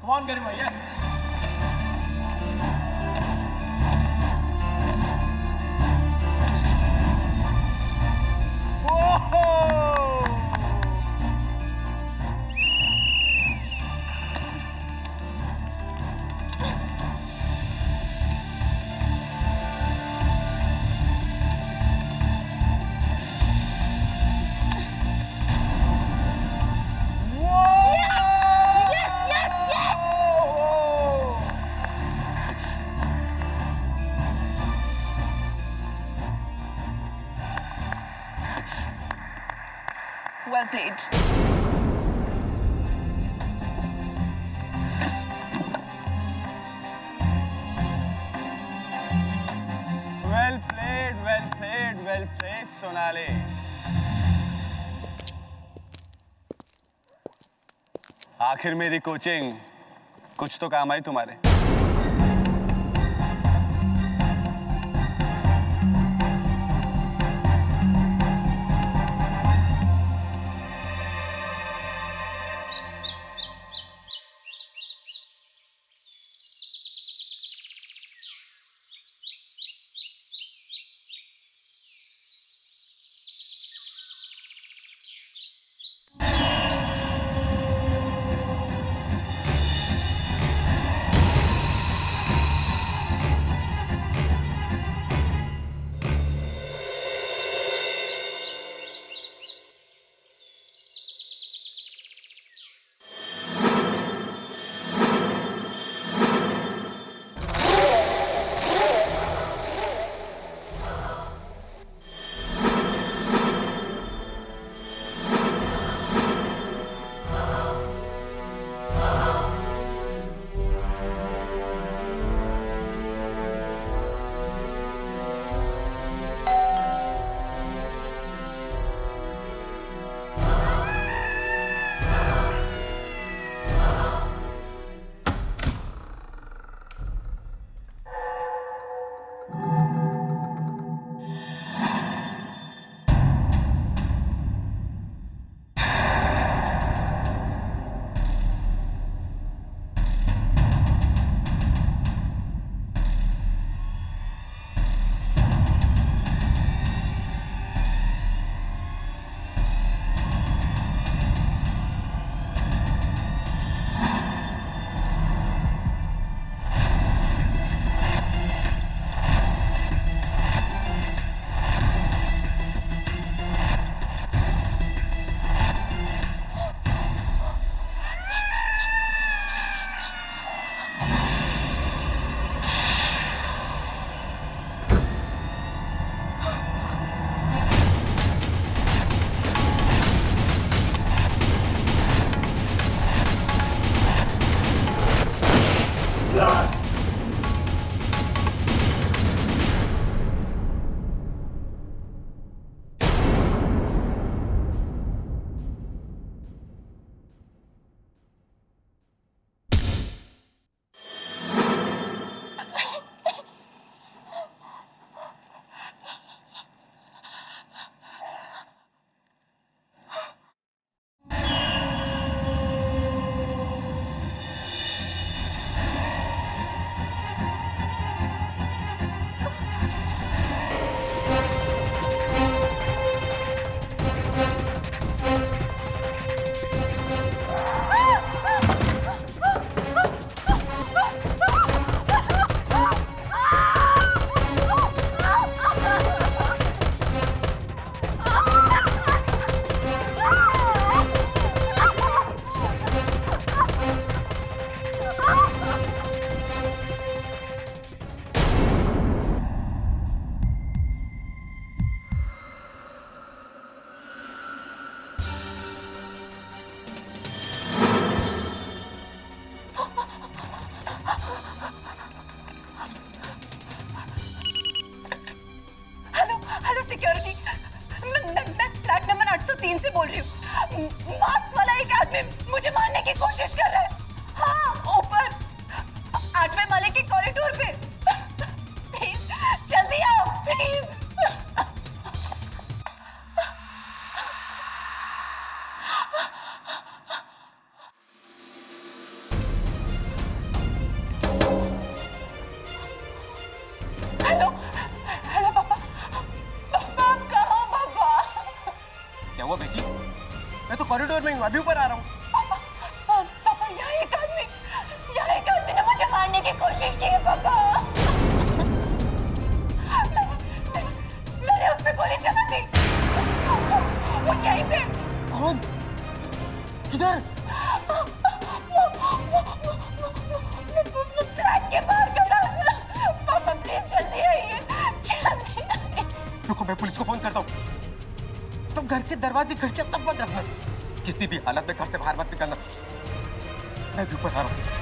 Come on, Garima, yes. Well played. Well played, well played, well played, Sonali. आखिर मेरी coaching कुछ तो काम आई तुम्हारे। अभी ऊपर आ रहा हूँ। पापा यहाँ एक आदमी ने मुझे मारने की कोशिश की है पापा। मैंने उस पे गोली चला दी। वो यहीं पे। कौन? किधर? फ्लैट के बाहर खड़ा है। पापा प्लीज जल्दी आइए, जल्दी आइए। रुको, मैं पुलिस को फोन करता हूँ। तुम घर के दरवाजे खिड़कियां तब बंद रखना, किसी भी हालत में घर से बाहर मत निकलना। मैं भी ऊपर आ रहा हूँ।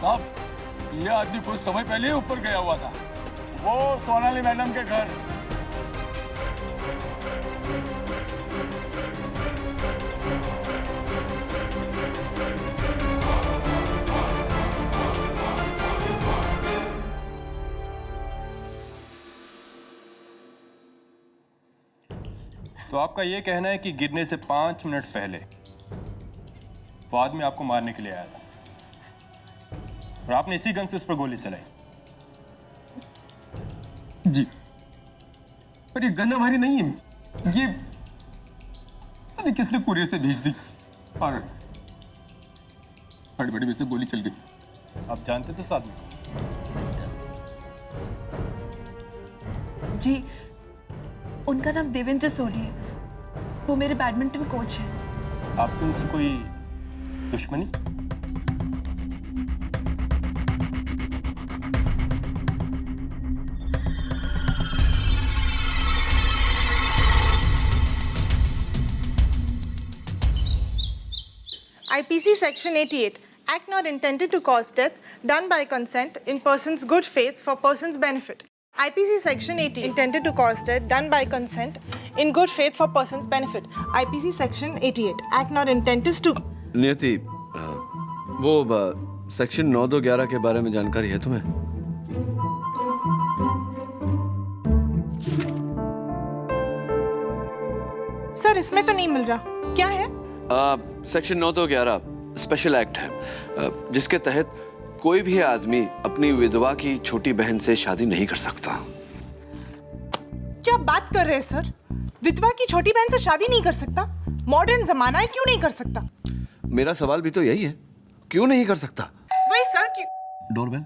साहब, ये आदमी कुछ समय पहले ही ऊपर गया हुआ था, वो सोनाली मैडम के घर। तो आपका ये कहना है कि गिरने से 5 मिनट पहले वो आदमी आपको मारने के लिए आया था और आपने इसी गन से उस पर गोली चलाई? जी, पर ये गन हमारी नहीं है, ये अरे किसने कुरियर से भेज दी और हड़बड़ी में से गोली चल गई। आप जानते थे साथ में? जी, उनका नाम देवेंद्र सोनी है, वो मेरे बैडमिंटन कोच हैं। आपको उनसे कोई दुश्मनी? IPC Section 88, act not intended to cause death, done by consent in person's good faith for person's benefit. IPC Section 80, intended to cause death, done by consent in good faith for person's benefit. IPC Section 88, act not intended to... नियति, वो section 9211 के बारे में जानकारी है तुम्हें? Sir, इसमें तो नहीं मिल रहा, क्या है? सेक्शन 9211 स्पेशल एक्ट है, जिसके तहत कोई भी आदमी अपनी विधवा की छोटी बहन से शादी नहीं कर सकता। क्या बात कर रहे हैं सर? विधवा की छोटी बहन से शादी नहीं कर सकता? मॉडर्न जमाना है, क्यों नहीं कर सकता? मेरा सवाल भी तो यही है, क्यों नहीं कर सकता? वही सर, क्यों? डोरबेल।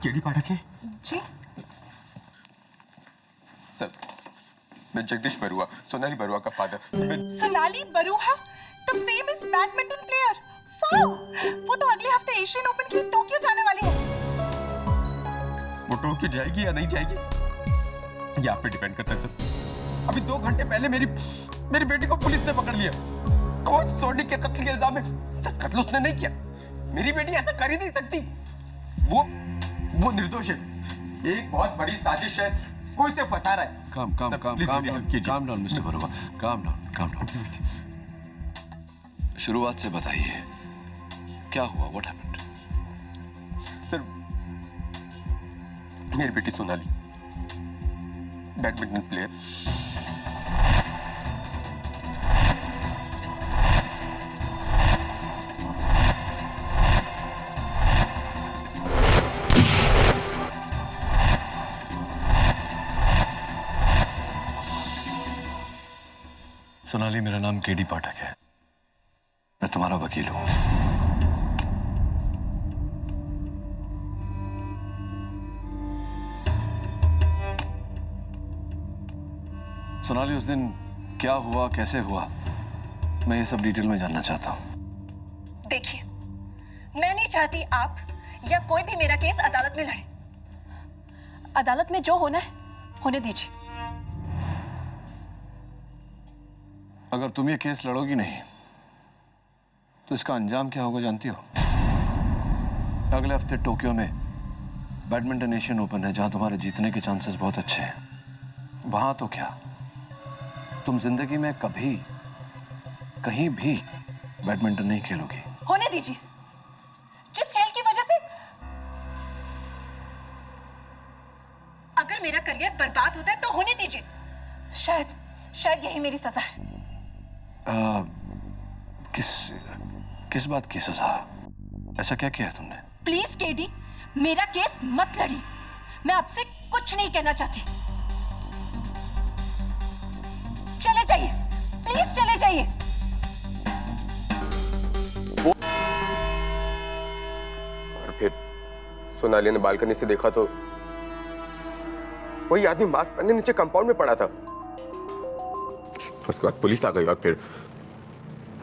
केडी पाठक है? जी? सर, मैं जगदीश बरुआ, सोनाली बरुआ का father. Sonali Barua, the famous badminton player. Wow! वो तो अगले हफ्ते एशियन ओपन के लिए टोक्यो जाने वाली है। वो टोक्यो जाएगी या नहीं जाएगी, ये आप पे डिपेंड करता है सर। अभी 2 घंटे पहले मेरी बेटी को पुलिस ने पकड़ लिया। कोच सोनी के कत्ल के इल्जाम में। सर, कत्ल उसने नहीं किया, मेरी बेटी ऐसा कर ही नहीं सकती। वो निर्दोष है। एक बहुत बड़ी साजिश है, कोई से फंसा रहा है। Calm down, Mr. Barua. Calm down. शुरुआत से बताइए, क्या हुआ? What happened? सर, मेरी बेटी सोनाली बैडमिंटन प्लेयर, सोनाली, मेरा नाम केडी पाठक है। मैं तुम्हारा वकील हूं। सोनाली, उस दिन क्या हुआ, कैसे हुआ, मैं ये सब डिटेल में जानना चाहता हूं। देखिए, मैं नहीं चाहती आप या कोई भी मेरा केस अदालत में लड़े। अदालत में जो होना है होने दीजिए। अगर तुम ये केस लड़ोगी नहीं तो इसका अंजाम क्या होगा जानती हो? अगले हफ्ते टोक्यो में बैडमिंटन एशियन ओपन है, जहां तुम्हारे जीतने के चांसेस बहुत अच्छे हैं। वहां तो क्या, तुम जिंदगी में कभी कहीं भी बैडमिंटन नहीं खेलोगी। होने दीजिए। जिस खेल की वजह से अगर मेरा करियर बर्बाद होता है तो होने दीजिए। शायद यही मेरी सजा है। किस बात की सजा? ऐसा क्या किया है तुमने? प्लीज केडी, मेरा केस मत लड़िए। मैं आपसे कुछ नहीं कहना चाहती। चले जाइए, प्लीज चले जाइए। और फिर सोनाली ने बालकनी से देखा तो वही आदमी मास्क पहने नीचे कंपाउंड में पड़ा था। उसके बाद पुलिस आ गई और फिर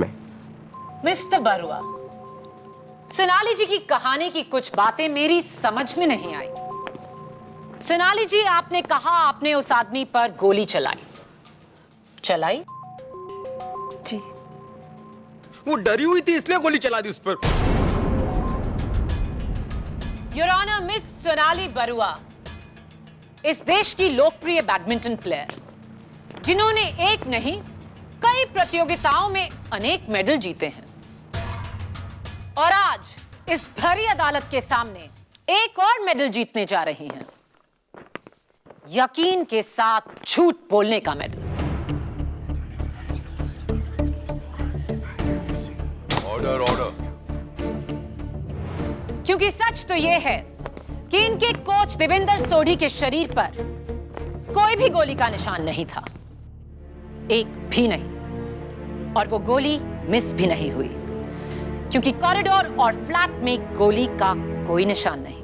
मैं। मिस्टर बरुआ, सोनाली जी की कहानी की कुछ बातें मेरी समझ में नहीं आई। सोनाली जी, आपने कहा आपने उस आदमी पर गोली चलाई। जी। वो डरी हुई थी इसलिए गोली चला दी उस पर। Your honour, miss Sonali Barua इस देश की लोकप्रिय बैडमिंटन प्लेयर, जिन्होंने एक नहीं कई प्रतियोगिताओं में अनेक मेडल जीते हैं, और आज इस भरी अदालत के सामने एक और मेडल जीतने जा रही हैं। यकीन के साथ झूठ बोलने का मेडल। ऑर्डर। क्योंकि सच तो यह है कि इनके कोच देवेंद्र सोढ़ी के शरीर पर कोई भी गोली का निशान नहीं था, एक भी नहीं, और वो गोली मिस भी नहीं हुई, क्योंकि कॉरिडोर और फ्लैट में गोली का कोई निशान नहीं।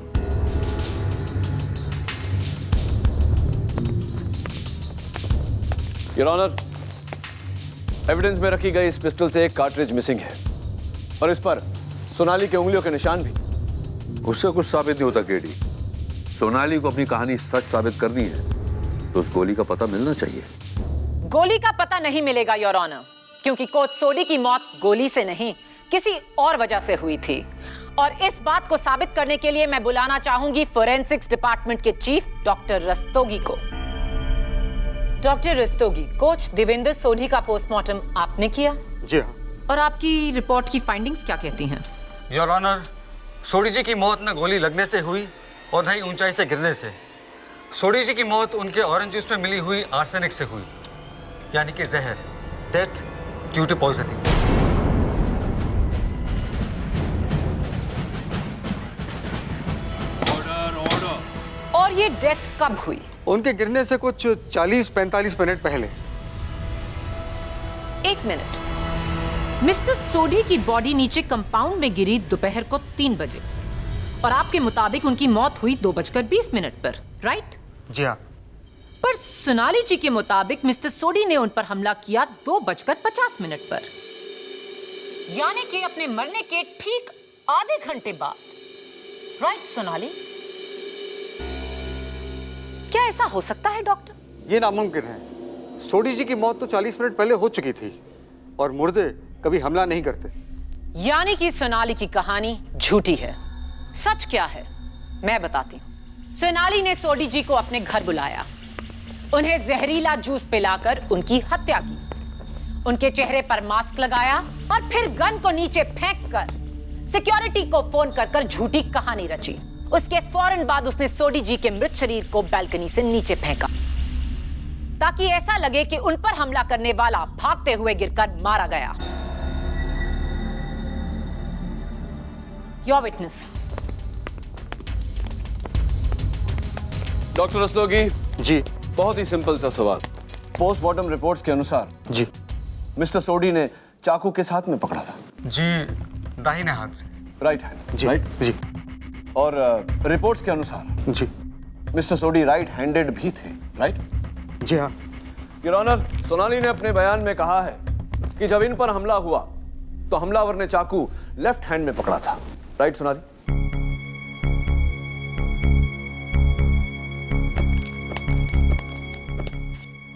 योर ऑनर, एविडेंस में रखी गई इस पिस्टल से एक कार्ट्रिज मिसिंग है, और इस पर सोनाली के उंगलियों के निशान भी। उससे कुछ साबित नहीं होता केडी। सोनाली को अपनी कहानी सच साबित करनी है तो उस गोली का पता मिलना चाहिए। गोली का पता नहीं मिलेगा योर ऑनर, क्योंकि कोच सोढ़ी की मौत गोली से नहीं किसी और वजह से हुई थी, और इस बात को साबित करने के लिए मैं बुलाना चाहूंगी फोरेंसिक्स डिपार्टमेंट के चीफ डॉक्टर रस्तोगी को। डॉक्टर रस्तोगी, कोच देवेंद्र सोढ़ी का पोस्टमार्टम आपने किया? जी हाँ। और आपकी रिपोर्ट की फाइंडिंग्स क्या कहती हैं? योर ऑनर, सोढ़ी जी की मौत न गोली लगने से हुई और न ही ऊंचाई से गिरने से। सोढ़ी जी की मौत उनके ऑरेंज जूस में मिली हुई आर्सेनिक से हुई, यानी कि जहर, डेथ ड्यू टू पॉइजनिंग। और ये डेथ कब हुई? उनके गिरने से कुछ 40-45 मिनट पहले। एक मिनट, मिस्टर सोढ़ी की बॉडी नीचे कंपाउंड में गिरी दोपहर को 3 बजे, और आपके मुताबिक उनकी मौत हुई 2:20 पर, राइट? जी हाँ। पर सोनाली जी के मुताबिक मिस्टर सोढ़ी ने उन पर हमला किया 2:50 पर, यानी कि अपने मरने के ठीक आधे घंटे बाद, राइट सोनाली? क्या ऐसा हो सकता है डॉक्टर? ये नामुमकिन है। सोढ़ी जी की मौत तो 40 मिनट पहले हो चुकी थी, और मुर्दे कभी हमला नहीं करते। यानी कि सोनाली की कहानी झूठी है। सच क्या है मैं बताती हूँ। सोनाली ने सोडी जी को अपने घर बुलाया, उन्हें जहरीला जूस पिलाकर उनकी हत्या की, उनके चेहरे पर मास्क लगाया और फिर गन को नीचे फेंककर सिक्योरिटी को फोन कर झूठी कहानी रची। उसके फौरन बाद उसने सोडी जी के मृत शरीर को बालकनी से नीचे फेंका ताकि ऐसा लगे कि उन पर हमला करने वाला भागते हुए गिरकर मारा गया। Your witness. डॉक्टर रस्तोगी जी, बहुत ही सिंपल सा सवाल। पोस्टमार्टम रिपोर्ट्स के अनुसार जी मिस्टर सोडी ने चाकू किस हाथ में पकड़ा था? जी दाहिने हाथ से। राइट हैंड जी। राइट जी। और रिपोर्ट्स के अनुसार जी मिस्टर सोडी राइट हैंडेड भी थे, राइट? जी हाँ। योर ऑनर, सोनाली ने अपने बयान में कहा है कि जब इन पर हमला हुआ तो हमलावर ने चाकू लेफ्ट हैंड में पकड़ा था, राइट सोनाली?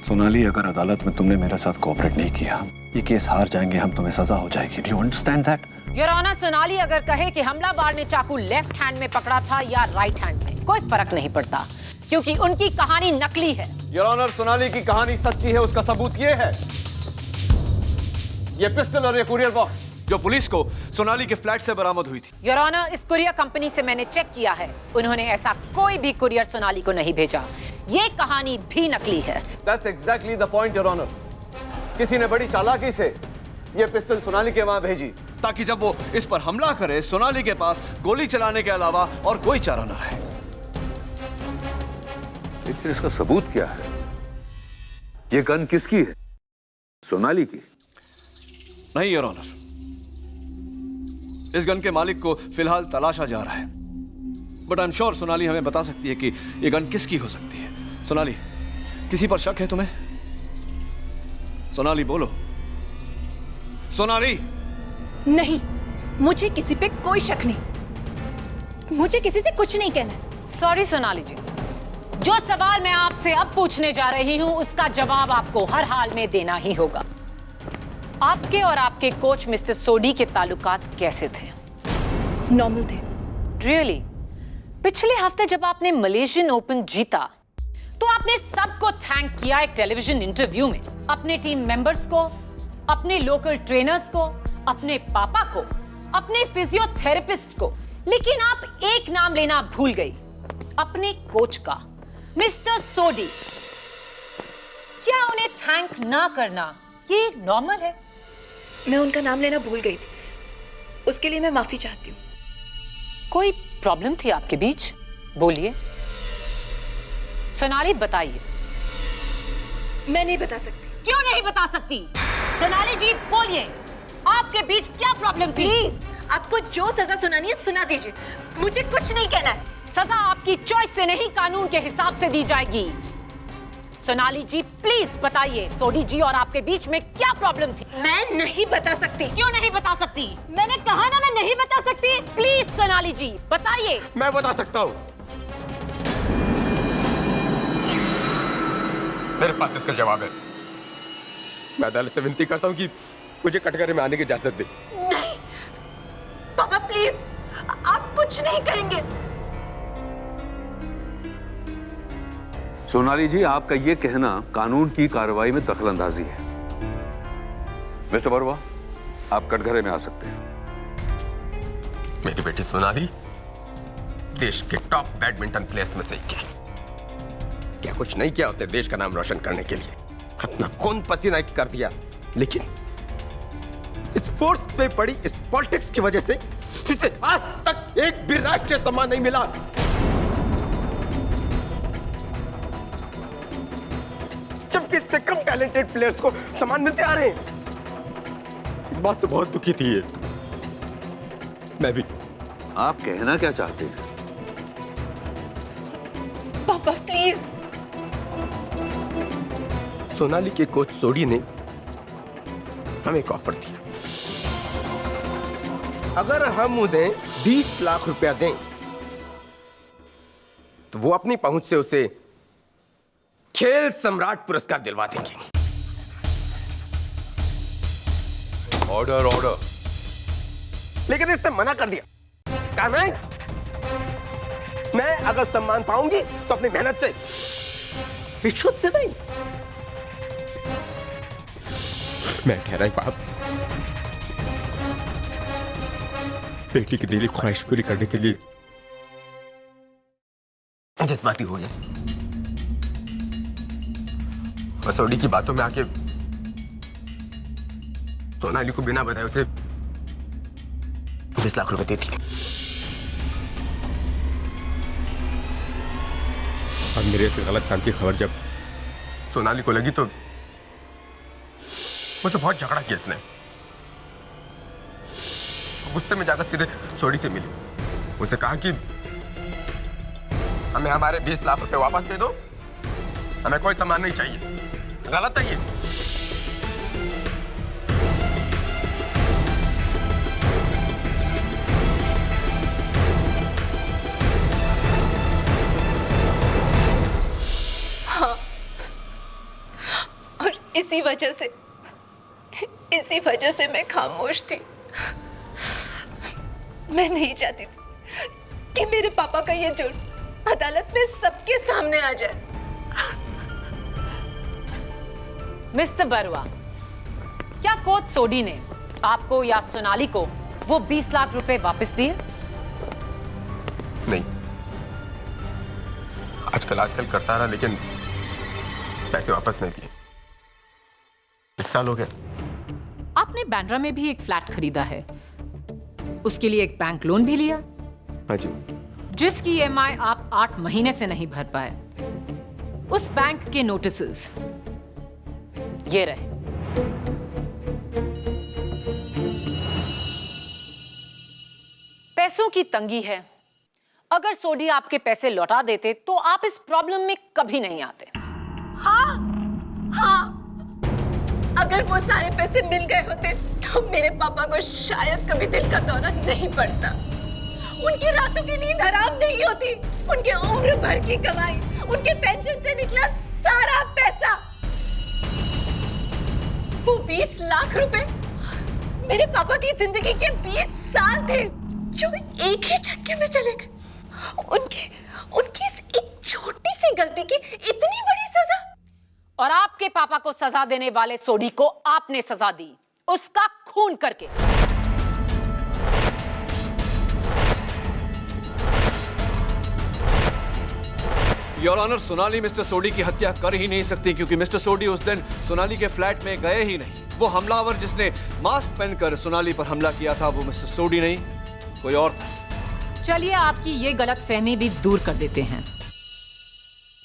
सोनाली, अगर अदालत में तुमने मेरे साथ कोऑपरेट नहीं किया, ये केस हार जाएंगे हम, तुम्हें सजा हो जाएगी। Do you understand that? Your honour, Sonali अगर कहे कि हमलावर ने चाकू लेफ्ट हैंड में पकड़ा था या राइट हैंड में, कोई फर्क नहीं पड़ता क्योंकि उनकी कहानी नकली है। योर ऑनर, सोनाली की कहानी सच्ची है, उसका सबूत ये है, ये पिस्टल और ये कुरियर बॉक्स जो पुलिस को सोनाली के फ्लैट से बरामद हुई थी। योर ऑनर, इस कुरियर कंपनी से मैंने चेक किया है, उन्होंने ऐसा कोई भी कुरियर सोनाली को नहीं भेजा। ये कहानी भी नकली है। That's exactly the point, Your Honor. किसी ने बड़ी चालाकी से ये पिस्टल सोनाली के वहां भेजी ताकि जब वो इस पर हमला करे, सोनाली के पास गोली चलाने के अलावा और कोई चारा न रहे। लेकिन इसका सबूत क्या है? ये गन किसकी है? सोनाली की? नहीं योर ऑनर, इस गन के मालिक को फिलहाल तलाशा जा रहा है, but I am sure Sonali हमें बता सकती है कि ये गन किसकी हो सकती है। सोनाली, किसी पर शक है तुम्हें? सोनाली बोलो। सोनाली। नहीं, मुझे किसी पे कोई शक नहीं, मुझे किसी से कुछ नहीं कहना है। सॉरी सोनाली जी, जो सवाल मैं आपसे अब पूछने जा रही हूं उसका जवाब आपको हर हाल में देना ही होगा। आपके और आपके कोच मिस्टर सोडी के ताल्लुकात कैसे थे? नॉर्मल थे। रियली? पिछले हफ्ते जब आपने मलेशियन ओपन जीता तो आपने सबको थैंक किया एक टेलीविजन इंटरव्यू में, अपने टीम मेंबर्स को, अपने लोकल ट्रेनर्स को, अपने पापा को, अपने फिजियोथेरेपिस्ट को, लेकिन आप एक नाम लेना भूल गई, अपने कोच का, मिस्टर सोडी। क्या उन्हें थैंक ना करना ये नॉर्मल है? मैं उनका नाम लेना भूल गई थी, उसके लिए मैं माफी चाहती हूँ। कोई प्रॉब्लम थी आपके बीच? बोलिए। सोनाली बताइए। मैं नहीं बता सकती। क्यों नहीं बता सकती? सोनाली जी बोलिए, आपके बीच क्या प्रॉब्लम थी? प्लीज, आपको जो सजा सुनानी है सुना दीजिए, मुझे कुछ नहीं कहना है। सजा आपकी चॉइस से नहीं, कानून के हिसाब से दी जाएगी। सोनाली जी प्लीज बताइए, सोडी जी और आपके बीच में क्या प्रॉब्लम थी? मैं नहीं बता सकती। क्यों नहीं बता सकती? मैंने कहा ना मैं नहीं बता सकती। प्लीज सोनाली जी बताइए। मैं बता सकता हूँ, मेरे पास इसका जवाब है। मैं अदालत से विनती करता हूँ कि मुझे कटघरे में आने की इजाजत दे। नहीं पापा प्लीज, आप कुछ नहीं कहेंगे। सोनाली जी, आपका ये कहना कानून की कार्रवाई में दखलंदाजी है। मिस्टर बरुआ, आप कटघरे में आ सकते हैं। मेरी बेटी सोनाली देश के टॉप बैडमिंटन प्लेयर्स में से एक है। क्या कुछ नहीं किया उसने देश का नाम रोशन करने के लिए, अपना खून पसीना कर दिया, लेकिन स्पोर्ट्स पे पड़ी इस पॉलिटिक्स की वजह से इसे आज तक एक भी राष्ट्रीय सम्मान नहीं मिला। जबकि इससे कम टैलेंटेड प्लेयर्स को सम्मान मिलते आ रहे हैं। इस बात से बहुत दुखी थी ये। मैं भी। आप कहना क्या चाहते हैं? पापा प्लीज। सोनाली के कोच सोडी ने हमें एक ऑफर दिया, अगर हम उन्हें 20 लाख रुपया दें तो वो अपनी पहुंच से उसे खेल सम्राट पुरस्कार दिलवा देंगे। Order order. लेकिन इसने मना कर दिया। कहा मैं अगर सम्मान पाऊंगी तो अपनी मेहनत से, रिश्वत से नहीं। मैं ठहरा ही बाप बेटी की दिली ख्वाहिश पूरी करने के लिए जज्बाती हो गया। मसौड़ी की बातों में आके सोनाली को बिना बताए उसे 20 लाख रुपए दे दिए। और मेरे से गलत काम की खबर जब सोनाली को लगी तो मुझसे बहुत झगड़ा किया इसने। गुस्से में जाकर सीधे सोडी से मिली, उसे कहा कि हमें हमारे 20 लाख रुपए वापस दे दो, हमें कोई सामान नहीं चाहिए। गलत है ये। हाँ, और इसी वजह से मैं खामोश थी। मैं नहीं चाहती थी कि मेरे पापा का ये जुर्म अदालत में सबके सामने आ जाए। मिस्टर बरुआ, क्या कोच सोडी ने आपको या सोनाली को वो 20 लाख रुपए वापस दिए? नहीं, आजकल करता रहा लेकिन पैसे वापस नहीं दिए। 1 साल हो गया। आपने बांद्रा में भी एक फ्लैट खरीदा है, उसके लिए एक बैंक लोन भी लिया। हाँ जी। जिसकी EMI आप 8 महीने से नहीं भर पाए। उस बैंक के नोटिसेस ये रहे। पैसों की तंगी है। अगर सोडी आपके पैसे लौटा देते तो आप इस प्रॉब्लम में कभी नहीं आते। हाँ, अगर वो सारे पैसे मिल गए होते तो मेरे पापा को शायद कभी दिल का दौरा नहीं पड़ता। उनकी रातों की नींद हराम नहीं होती। उनके उम्र भर की कमाई, उनके पेंशन से निकला सारा पैसा, वो 20 लाख रुपए मेरे पापा की जिंदगी के 20 साल थे जो एक ही झटके में चले गए। उनकी इस एक छोटी सी गलती की इतनी बड़ी सजा। और आपके पापा को सजा देने वाले सोडी को आपने सजा दी, उसका खून करके। योर ऑनर, सोनाली मिस्टर सोडी की हत्या कर ही नहीं सकती क्योंकि मिस्टर सोडी उस दिन सोनाली के फ्लैट में गए ही नहीं। वो हमलावर जिसने मास्क पहनकर सोनाली पर हमला किया था वो मिस्टर सोडी नहीं, कोई और था। चलिए आपकी ये गलतफहमी भी दूर कर देते हैं।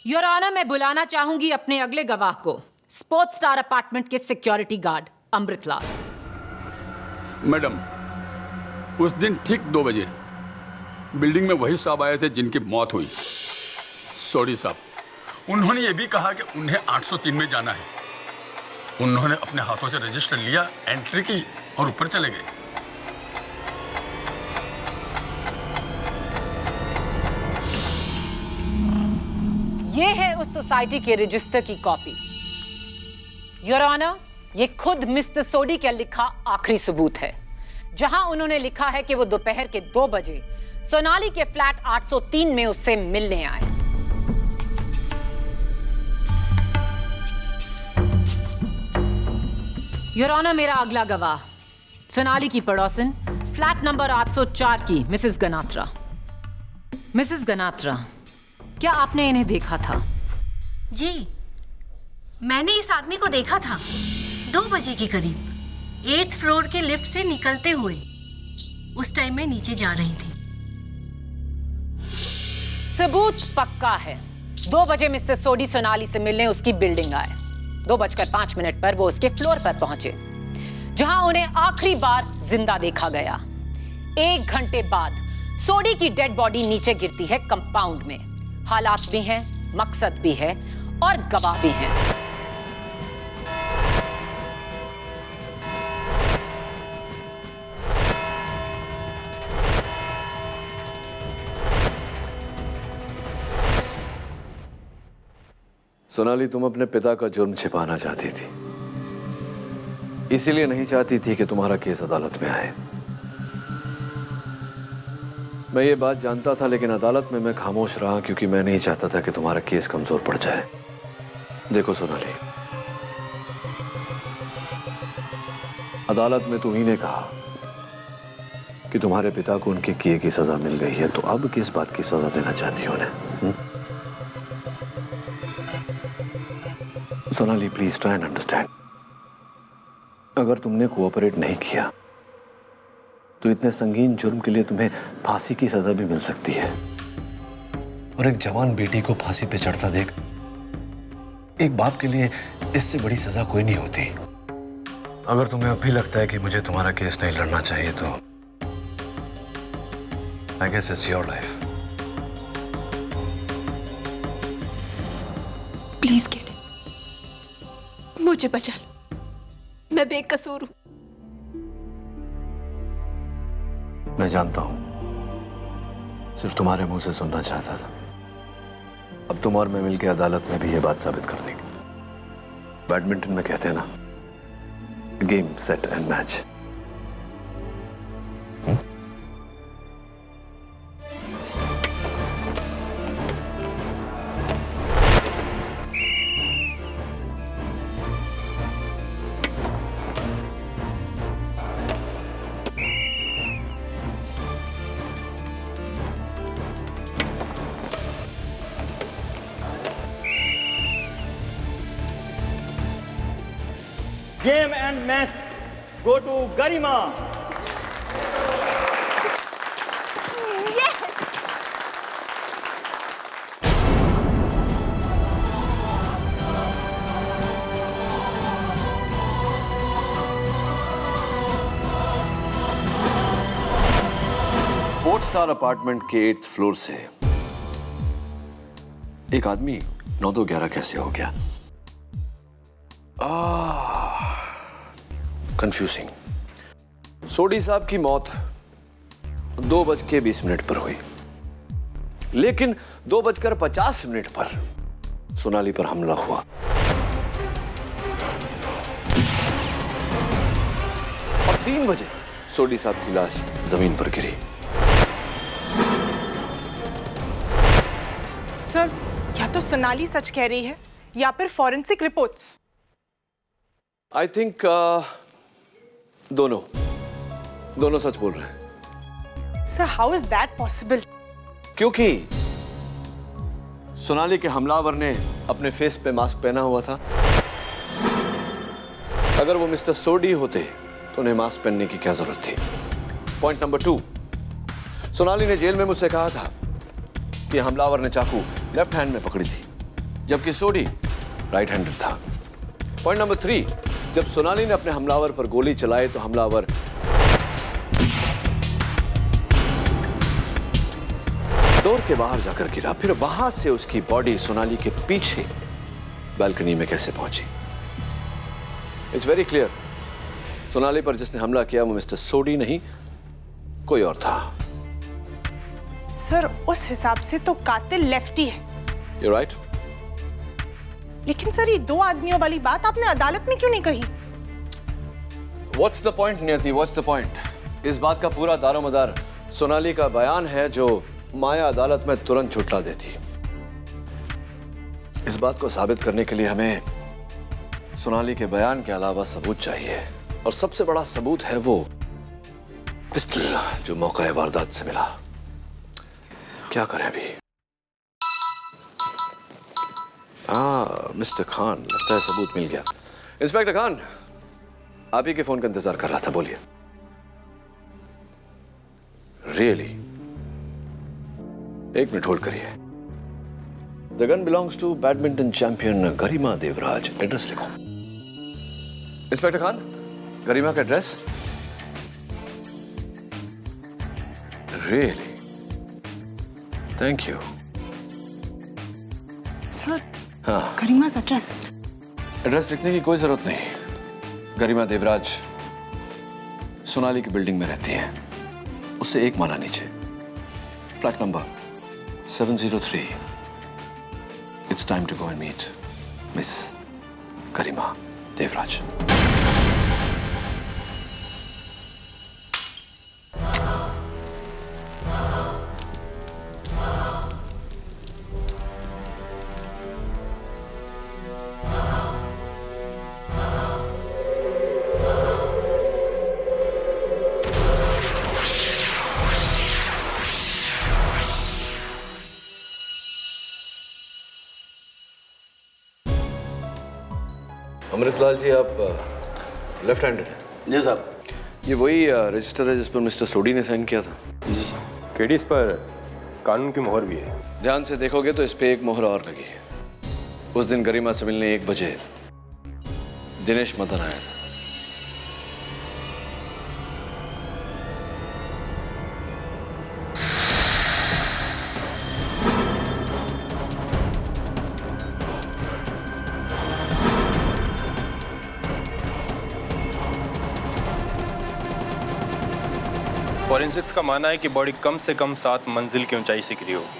योर ऑनर, मैं बुलाना चाहूंगी अपने अगले गवाह को, स्पोर्ट्स स्टार अपार्टमेंट के सिक्योरिटी गार्ड अमृतलाल। मैडम, उस दिन ठीक 2 बजे बिल्डिंग में वही साहब आए थे जिनकी मौत हुई, सोडी साहब। उन्होंने ये भी कहा कि उन्हें 803 में जाना है। उन्होंने अपने हाथों से रजिस्टर लिया, एंट्री की और ऊपर चले गए। ये है उस सोसाइटी के रजिस्टर की कॉपी। योर ऑनर, ये खुद मिस्टर सोडी का लिखा आखिरी सबूत है, जहां उन्होंने लिखा है कि वो दोपहर के 2 बजे सोनाली के फ्लैट 803 में उससे मिलने आए। योर ऑनर, मेरा अगला गवाह सोनाली की पड़ोसन, फ्लैट नंबर 804 की मिसेस गनात्रा। मिसेस गनात्रा, क्या आपने इन्हें देखा था? जी, मैंने इस आदमी को देखा था 2 बजे के करीब 8th फ्लोर के लिफ्ट से निकलते हुए। उस टाइम मैं नीचे जा रही थी। सबूत पक्का है। 2 बजे मिस्टर सोडी सोनाली से मिलने उसकी बिल्डिंग आए। 2:05 पर वो उसके फ्लोर पर पहुंचे, जहां उन्हें आखिरी बार जिंदा देखा गया। 1 घंटे बाद सोडी की डेड बॉडी नीचे गिरती है कंपाउंड में। हालात भी हैं, मकसद भी है और गवाह भी हैं। सोनाली, तुम अपने पिता का जुर्म छिपाना चाहती थी, इसीलिए नहीं चाहती थी कि तुम्हारा केस अदालत में आए। मैं ये बात जानता था, लेकिन अदालत में मैं खामोश रहा क्योंकि मैं नहीं चाहता था कि तुम्हारा केस कमजोर पड़ जाए। देखो सोनाली, अदालत में तुम्ही ने कहा कि तुम्हारे पिता को उनके किए की सजा मिल गई है, तो अब किस बात की सजा देना चाहती हो उन्हें? Sonali, please try and understand. अगर तुमने कोऑपरेट नहीं किया तो इतने संगीन जुर्म के लिए तुम्हें फांसी की सजा भी मिल सकती है। और एक जवान बेटी को फांसी पे चढ़ता देख एक बाप के लिए इससे बड़ी सजा कोई नहीं होती। अगर तुम्हें अब भी लगता है कि मुझे तुम्हारा केस नहीं लड़ना चाहिए तो I guess it's your life. Please get, मुझे बचा लो, मैं बेकसूर हूं। मैं जानता हूं, सिर्फ तुम्हारे मुंह से सुनना चाहता था। अब तुम और मैं मिलकर अदालत में भी ये बात साबित कर देंगे। बैडमिंटन में कहते हैं ना, game set and match. Game and match go to Garima. Port star apartment के 8th फ्लोर से एक आदमी 9-2-11 कैसे हो गया? कंफ्यूजिंग। सोडी साहब की मौत 2:20 पर हुई, लेकिन 2:50 पर सोनाली पर हमला हुआ। और 3 बजे सोडी साहब की लाश जमीन पर गिरी। सर, या तो सोनाली सच कह रही है या फिर फॉरेंसिक रिपोर्ट्स। आई थिंक दोनों सच बोल रहे हैं। Sir, how is that possible? क्योंकि सोनाली के हमलावर ने अपने फेस पे मास्क पहना हुआ था। अगर वो मिस्टर सोडी होते तो उन्हें मास्क पहनने की क्या जरूरत थी? पॉइंट नंबर 2, सोनाली ने जेल में मुझसे कहा था कि हमलावर ने चाकू लेफ्ट हैंड में पकड़ी थी, जबकि सोडी राइट हैंडेड था। पॉइंट नंबर 3, जब सोनाली ने अपने हमलावर पर गोली चलाई तो हमलावर डोर के बाहर जाकर गिरा। फिर वहां से उसकी बॉडी सोनाली के पीछे बालकनी में कैसे पहुंची? इट्स वेरी क्लियर, सोनाली पर जिसने हमला किया वो मिस्टर सोडी नहीं, कोई और था। सर, उस हिसाब से तो कातिल लेफ्टी है। You're right. लेकिन सर, ये 2 आदमियों वाली बात आपने अदालत में क्यों नहीं कही? What's the point, नियति? What's the point? इस बात का पूरा दारोमदार सोनाली का बयान है, जो माया अदालत में तुरंत झुठला देती। इस बात को साबित करने के लिए हमें सोनाली के बयान के अलावा सबूत चाहिए, और सबसे बड़ा सबूत है वो पिस्टल जो मौका वारदात से मिला। क्या करें अभी? मिस्टर खान, लगता है सबूत मिल गया। इंस्पेक्टर खान, आप ही के फोन का इंतजार कर रहा था, बोलिए। रियली? 1 मिनट होल्ड करिए। The gun belongs to badminton champion Garima Devraj. Address लिखो। इंस्पेक्टर खान, गरिमा का address? Really? Thank you. Sir, हाँ, गरिमा एड्रेस? एड्रेस लिखने की कोई जरूरत नहीं। गरिमा देवराज सोनाली की बिल्डिंग में रहती है, उससे 1 माला नीचे, flat number 703। It's time to go and meet miss Garima Devraj. Amritlal ji, आप लेफ्ट हैंडेड हैं? जी साहब। ये वही रजिस्टर है जिस पर मिस्टर सोडी ने साइन किया था? जी साहब। केडी, इस पर कानून की मोहर भी है। ध्यान से देखोगे तो इस पे एक मोहर और लगी है। उस दिन गरिमा से मिलने 1 बजे दिनेश मदन आया था। फॉरेंसिक्स का मानना है कि बॉडी कम से कम 7 मंजिल की ऊंचाई से गिरी होगी।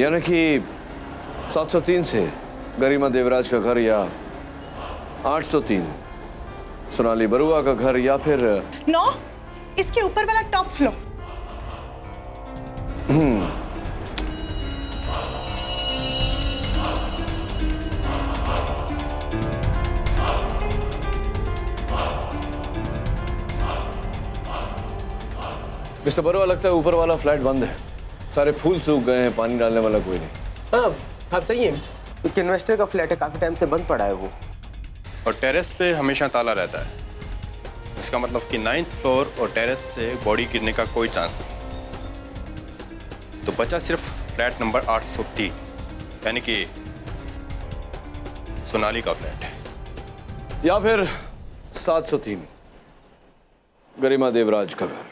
यानी कि 703 से गरिमा देवराज का घर, या 803 सोनाली बरुआ का घर, या फिर 9 इसके ऊपर वाला टॉप फ्लोर। मिस्टर बरुआ, लगता है ऊपर वाला फ्लैट बंद है। सारे फूल सूख गए हैं, पानी डालने वाला कोई नहीं। हाँ, आप सही है। एक इन्वेस्टर का फ्लैट है, काफी टाइम से बंद पड़ा है वो। और टेरेस पे हमेशा ताला रहता है। इसका मतलब कि 9th फ्लोर और टेरेस से बॉडी गिरने का कोई चांस नहीं। तो बचा सिर्फ फ्लैट नंबर 803, यानी कि सोनाली का फ्लैट है। या फिर 703 गरिमा देवराज का घर।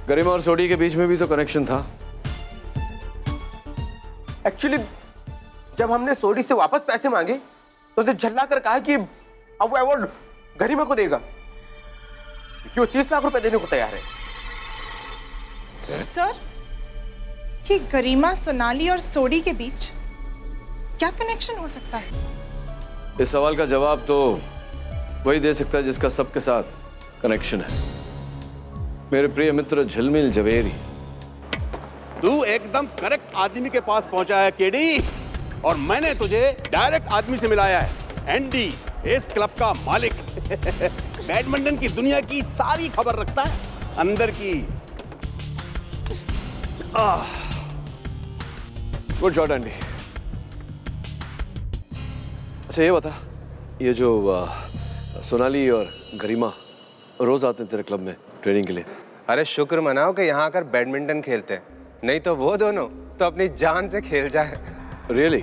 गरिमा और सोडी के बीच में भी तो कनेक्शन था। एक्चुअली जब हमने सोडी से वापस पैसे मांगे तो उसे झल्ला कर कहा कि अब वो अवार्ड गरिमा को देगा, क्योंकि वो 30 लाख रुपए देने को तैयार है। सर, ये गरिमा, सोनाली और सोडी के बीच क्या कनेक्शन हो सकता है? इस सवाल का जवाब तो वही दे सकता है जिसका सबके साथ कनेक्शन है। मेरे प्रिय मित्र झिलमिल जवेरी। तू एकदम करेक्ट आदमी के पास पहुंचा है केडी, और मैंने तुझे डायरेक्ट आदमी से मिलाया है। एंडी, इस क्लब का मालिक। बैडमिंटन की दुनिया की सारी खबर रखता है, अंदर की। Good shot Andy. अच्छा ये बता, ये जो सोनाली और गरिमा रोज आते हैं तेरे क्लब में ट्रेनिंग के लिए? अरे शुक्र मनाओ कि यहाँ आकर बैडमिंटन खेलते हैं, नहीं तो वो दोनों तो अपनी जान से खेल जाए। रियली?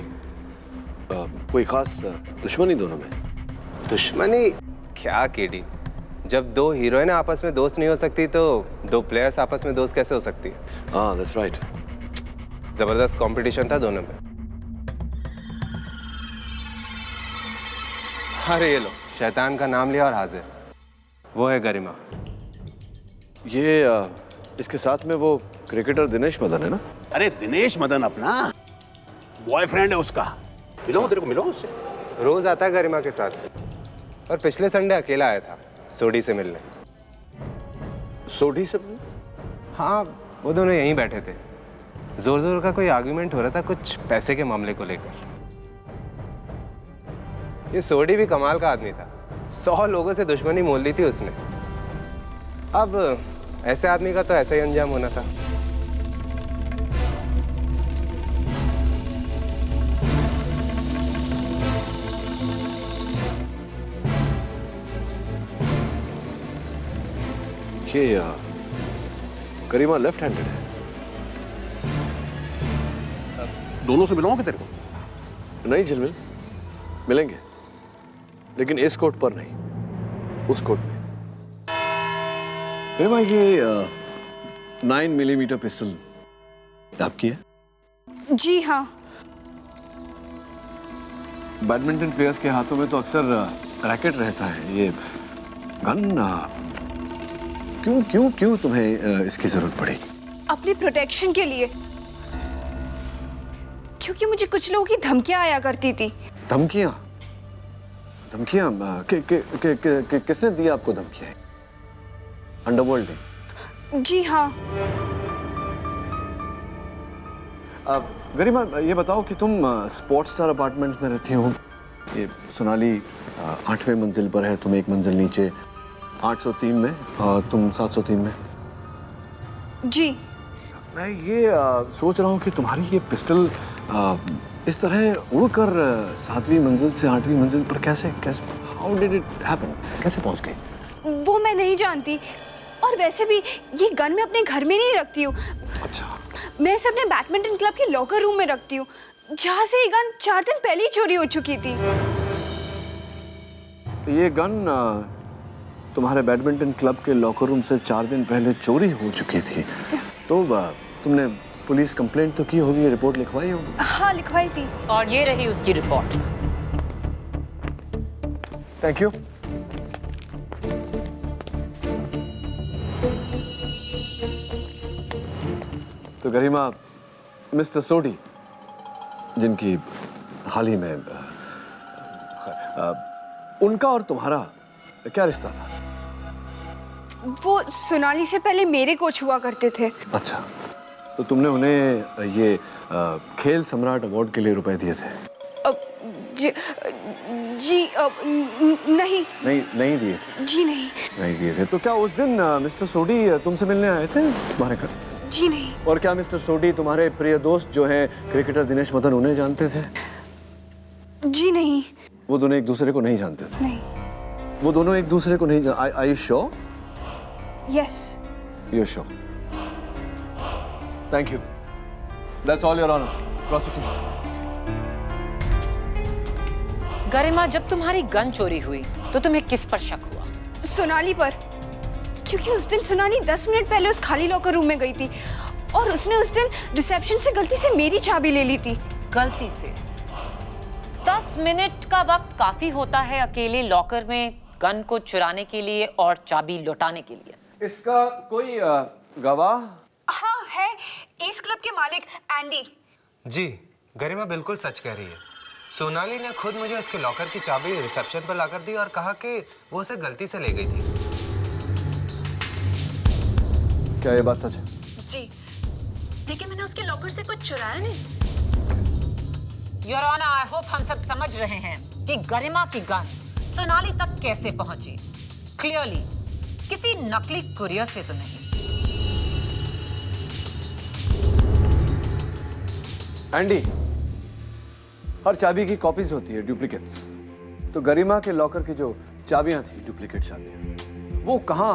कोई खास दुश्मनी दोनों में? दुश्मनी क्या केडी, जब 2 हीरोइन आपस में दोस्त नहीं हो सकती तो 2 प्लेयर्स आपस में दोस्त कैसे हो सकती है? हाँ, दैट्स राइट। जबरदस्त कंपटीशन था दोनों में। अरे ये लो, शैतान का नाम लिया और हाजिर, वो है गरिमा। ये इसके साथ में वो क्रिकेटर दिनेश मदन है ना? अरे दिनेश मदन अपना बॉयफ्रेंड है उसका। मिलो, तेरे को मिलो उससे। रोज आता है गरिमा के साथ, और पिछले संडे अकेला आया था सोडी से मिलने। सोडी से मिलने? हाँ, वो दोनों यहीं बैठे थे। जोर जोर का कोई आर्ग्यूमेंट हो रहा था कुछ पैसे के मामले को लेकर। ये सोडी भी कमाल का आदमी था, 100 लोगों से दुश्मनी मोल ली थी उसने। अब ऐसे आदमी का तो ऐसा ही अंजाम होना था। ये गरिमा लेफ्ट हैंडेड है। दोनों से मिलोगे तेरे को? नहीं झिलमिल, मिलेंगे, लेकिन इस कोर्ट पर नहीं, उस कोर्ट में। गरिमा, ये 9 मिलीमीटर पिस्टल आपकी है? जी हाँ। बैडमिंटन प्लेयर्स के हाथों में तो अक्सर रैकेट रहता है। ये गन क्यों तुम्हें इसकी जरूरत पड़ी? अपनी प्रोटेक्शन के लिए, क्योंकि मुझे कुछ लोगों की धमकियां आया करती थी। धमकियां? किसने दी आपको धमकियां? अंडरवर्ल्ड ने? जी हाँ। गरिमा, ये बताओ कि तुम स्पोर्ट्स स्टार अपार्टमेंट में रहती हो। ये सोनाली 8वें मंजिल पर है, तुम 1 मंजिल नीचे 803 में, तुम 703 में। जी। मैं ये सोच रहा हूँ कि तुम्हारी ये पिस्टल इस तरह उड़कर 7वीं मंजिल से 8वीं मंजिल पर कैसे हाउ डिड इट हैपन, कैसे पहुँच गई? वो मैं नहीं जानती, और वैसे भी ये गन मैं अपने घर में नहीं रखती हूँ। अच्छा। मैं इसे अपने बैडमिंटन क्लब के लॉकर रूम में रखती हूँ, जहाँ से ये गन 4 दिन पहले ही चोरी हो चुकी थी। ये गन तुम्हारे बैडमिंटन क्लब के लॉकर रूम से 4 दिन पहले चोरी हो चुकी थी, तो तुमने पुलिस कंप्लेंट तो की होगी, रिपोर्ट लिखवाई होगी? हाँ, लिखवाई थी। और ये रही उसकी रिपोर्ट। Thank you. तो गरिमा, मिस्टर सोडी, जिनकी हाल ही में उनका और तुम्हारा क्या रिश्ता था? वो सोनाली से पहले मेरे कोच हुआ करते थे। अच्छा, तो तुमने उन्हें ये खेल सम्राट अवार्ड के लिए रुपए दिए थे? जी नहीं दिए थे। जी नहीं दिए थे। तो क्या उस दिन मिस्टर सोडी तुमसे मिलने आए थे तुम्हारे घर? जी नहीं। और क्या मिस्टर सोडी तुम्हारे प्रिय दोस्त जो हैं क्रिकेटर दिनेश मदन उन्हें जानते थे? जी नहीं। वो दोनों एक दूसरे को नहीं जानते थे? नहीं। वो दोनों एक दूसरे को नहीं Are you sure? Yes. You're sure. Thank you. That's all, Your Honor. Prosecution. गरिमा, जब तुम्हारी गन चोरी हुई तो तुम्हें किस पर शक हुआ? सोनाली पर, क्योंकि उस दिन सोनाली 10 मिनट पहले उस खाली लॉकर रूम में गई थी और उसने उस दिन रिसेप्शन से गलती से मेरी चाबी ले ली थी। गलती से? 10 मिनट का वक्त काफी होता है अकेले लॉकर में गन को चुराने के लिए और चाबी लौटाने के लिए। इसका कोई गवाह? हाँ है, एस क्लब के मालिक एंडी। जी, गरिमा बिल्कुल सच कह रही है। सोनाली ने खुद मुझे उसके लॉकर की चाबी रिसेप्शन पर लाकर दी और कहा कि वो उसे गलती से ले गई थी। क्या ये बात सच है? जी, लेकिन मैंने उसके लॉकर से कुछ चुराया नहीं। योर ऑनर, आई होप हम सब समझ रहे हैं कि गरिमा की गन सोनाली तक कैसे पहुंची। क्लियरली किसी नकली कुरियर से तो नहीं। एंडी, हर चाबी की कॉपीज होती है, डुप्लीकेट्स। तो गरिमा के लॉकर की जो चाबियां थी, डुप्लीकेट चाबियां, वो कहाँ,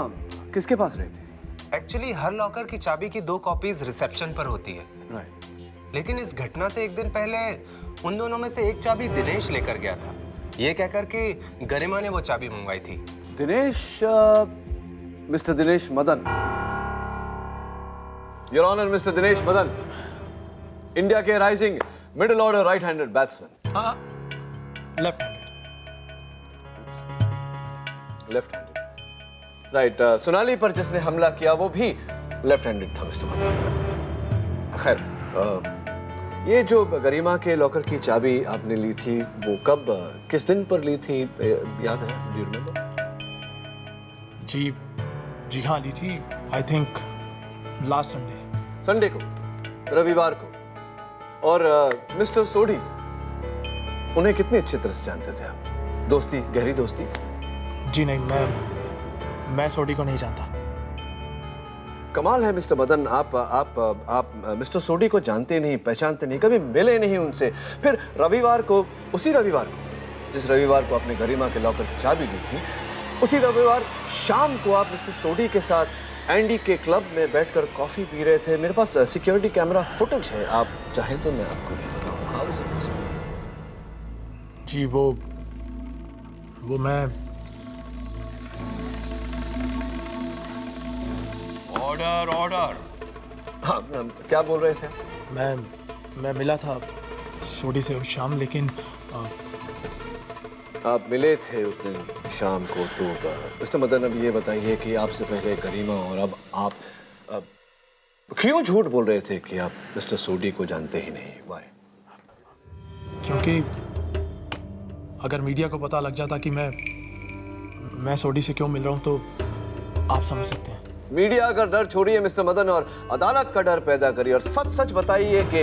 किसके पास रहती थी? एक्चुअली हर लॉकर की चाबी की 2 कॉपीज रिसेप्शन पर होती है। राइट। लेकिन इस घटना से एक दिन पहले उन दोनों में से एक चाबी दिनेश लेकर गया था, ये कहकर कि गरिमा ने वो चाबी मंगवाई थी। Dinesh, mister Dinesh Madan. Your honour, mister Dinesh Madan, India के rising middle order right handed batsman. Left handed. Right. Sonali पर जिसने हमला किया वो भी लेफ्ट हैंडेड था मिस्टर मदन। खैर, ये जो गरिमा के लॉकर की चाबी आपने ली थी, वो कब, किस दिन पर ली थी, याद है? Do you remember? जी हाँ, ली थी। आई थिंक लास्ट संडे को, रविवार को। और मिस्टर सोडी, उन्हें कितनी अच्छी तरह से जानते थे आप? दोस्ती, गहरी दोस्ती? जी नहीं, मैं सोडी को नहीं जानता। कमाल है मिस्टर मदन, आप मिस्टर सोडी को जानते नहीं, पहचानते नहीं, कभी मिले नहीं उनसे। फिर रविवार को, उसी रविवार को, जिस रविवार को आपने गरिमा के लॉकर की चाबी ली थी, उसी रविवार शाम को आप मिस्टर सोडी के साथ एंडी के क्लब में बैठकर कॉफी पी रहे थे। मेरे पास सिक्योरिटी कैमरा फुटेज है, आप चाहें तो मैं आपको दे देता हूँ। How is it? जी वो मैं ऑर्डर। हाँ, क्या बोल रहे थे? मैं मिला था सोडी से उस शाम, लेकिन आप मिले थे उस दिन शाम को। तो मिस्टर मदन, अब ये बताइए कि आपसे पहले गरिमा और अब आप क्यों झूठ बोल रहे थे कि आप मिस्टर सोडी को जानते ही नहीं? वाई? क्योंकि अगर मीडिया को पता लग जाता कि मैं सोडी से क्यों मिल रहा हूं तो आप समझ सकते हैं। मीडिया का डर छोड़िए मिस्टर मदन और अदालत का डर पैदा करिए, और सच सच बताइए कि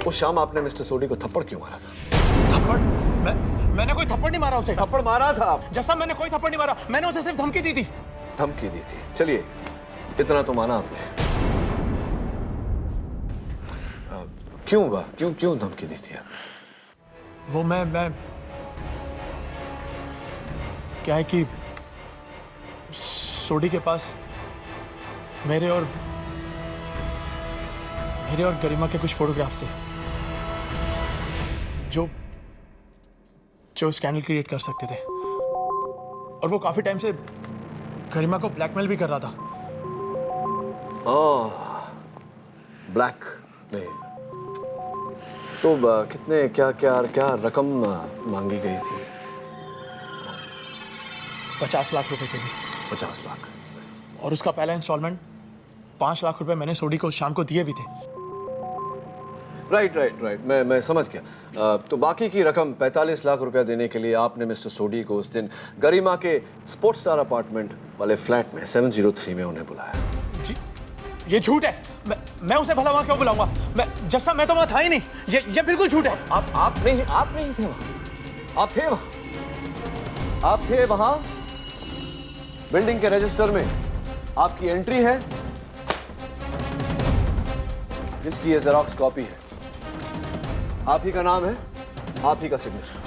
उस शाम आपने मिस्टर सोडी को थप्पड़ क्यों मारा था? थप्पड़? मैंने कोई थप्पड़ नहीं मारा उसे। थप्पड़ मारा था आप? जैसा मैंने कोई थप्पड़ नहीं मारा, मैंने उसे सिर्फ धमकी दी थी। धमकी दी थी? चलिए, इतना तो माना आपने। क्यों हुआ? क्यों धमकी दी थी? वो मैं क्या है कि सोडी के पास मेरे और गरिमा के कुछ फोटोग्राफ्स थे जो स्कैंडल क्रिएट कर सकते थे, और वो काफी टाइम से गरिमा को ब्लैकमेल भी कर रहा था। ब्लैकमेल। तो कितने क्या रकम मांगी गई थी? 50 लाख रुपए के लिए। 50 लाख। और उसका पहला इंस्टॉलमेंट 5 लाख रुपए मैंने सोडी को शाम को दिए भी थे। राइट। मैं समझ गया। तो बाकी की रकम 45 लाख रुपया देने के लिए आपने मिस्टर सोडी को उस दिन गरिमा के स्पोर्ट्स स्टार अपार्टमेंट वाले फ्लैट में 703 में उन्हें बुलाया। जी, ये झूठ है। मैं उसे भला वहां क्यों बुलाऊंगा? मैं तो वहां था ही नहीं। ये बिल्कुल झूठ है। आप नहीं थे वहां। आप थे वहां। बिल्डिंग के रजिस्टर में आपकी एंट्री है, जिसकी ये जेरॉक्स कॉपी है। आप ही का नाम है, आप ही का सिग्नेचर।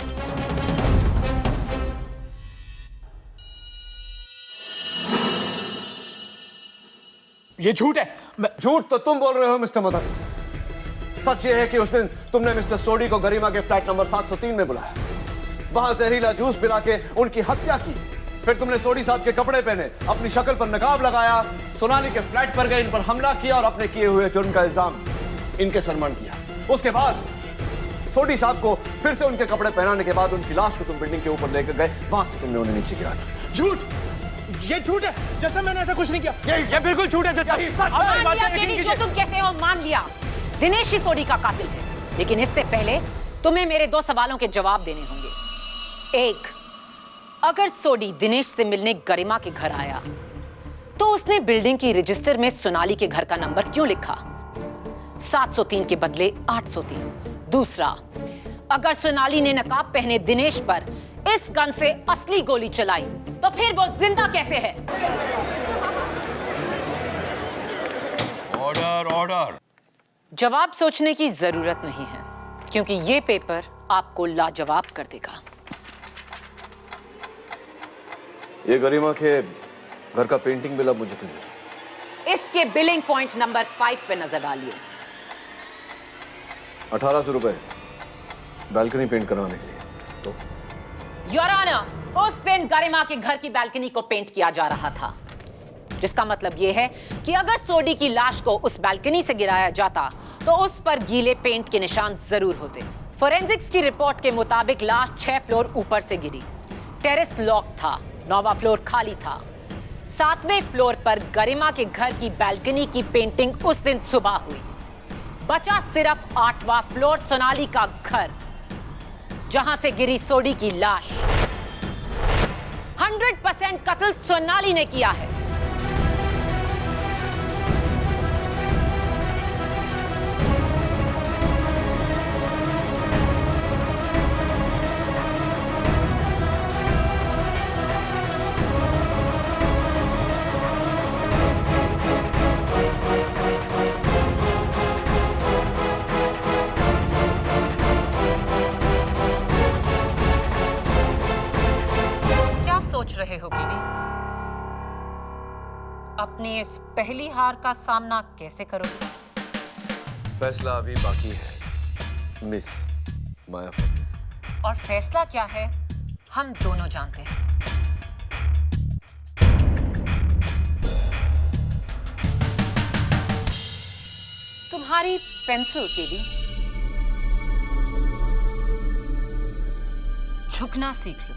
ये झूठ है। झूठ तो तुम बोल रहे हो मिस्टर मदन। सच ये है कि उस दिन तुमने मिस्टर सोडी को गरिमा के फ्लैट नंबर 703 में बुलाया, वहां जहरीला जूस पिला के उनकी हत्या की। फिर तुमने सोडी साहब के कपड़े पहने, अपनी शक्ल पर नकाब लगाया, सोनाली के फ्लैट पर गए, इन पर हमला किया और अपने किए हुए जुर्म का इल्जाम इनके सरमन किया। उसके बाद सोडी साहब को फिर से उनके कपड़े पहनाने के बाद उनकी लाश को तुम बिल्डिंग के ऊपर लेकर गए, वहां से तुमने उन्हें नीचे गिरा दिया। झूठ। ये झूठ है। जैसा मैंने ऐसा कुछ नहीं किया। ये बिल्कुल झूठ है। जो तुम कहते हो मान लिया, दिनेश ही सोडी का कातिल है। लेकिन इससे पहले तुम्हें मेरे 2 सवालों के जवाब देने होंगे। एक, अगर सोडी दिनेश से मिलने गरिमा के घर आया तो उसने बिल्डिंग की रजिस्टर में सोनाली के घर का नंबर क्यों लिखा? 703 के बदले 803। दूसरा, अगर सोनाली ने नकाब पहने दिनेश पर इस गन से असली गोली चलाई तो फिर वो जिंदा कैसे है? ऑर्डर। जवाब सोचने की जरूरत नहीं है, क्योंकि ये पेपर आपको लाजवाब कर देगा। ये गरिमा के घर का पेंटिंग बिल अब मुझे क्यों? इसके बिलिंग पॉइंट नंबर 5 पे नजर डालिए। 1800 रुपए बालकनी पेंट करवाने के लिए। तो योर ऑनर, उस दिन गरिमा के घर की बालकनी को पेंट किया जा रहा था, जिसका मतलब यह है कि अगर सोडी की लाश को उस बालकनी से गिराया जाता तो उस पर गीले पेंट के निशान जरूर होते। फोरेंसिक्स की रिपोर्ट के मुताबिक लाश 6 फ्लोर ऊपर से गिरी। टेरेस लॉक था, 9वां फ्लोर खाली था। 7वें फ्लोर पर गरिमा के घर की बालकनी की पेंटिंग उस दिन सुबह हुई। बचा सिर्फ 8वां फ्लोर सोनाली का घर, जहां से गिरी सोडी की लाश। 100% कत्ल सोनाली ने किया है। सोच रहे हो कीडी? अपनी इस पहली हार का सामना कैसे करोगे? फैसला अभी बाकी है मिस माया। और फैसला क्या है हम दोनों जानते हैं। तुम्हारी पेंसिल कीडी, झुकना सीख लो।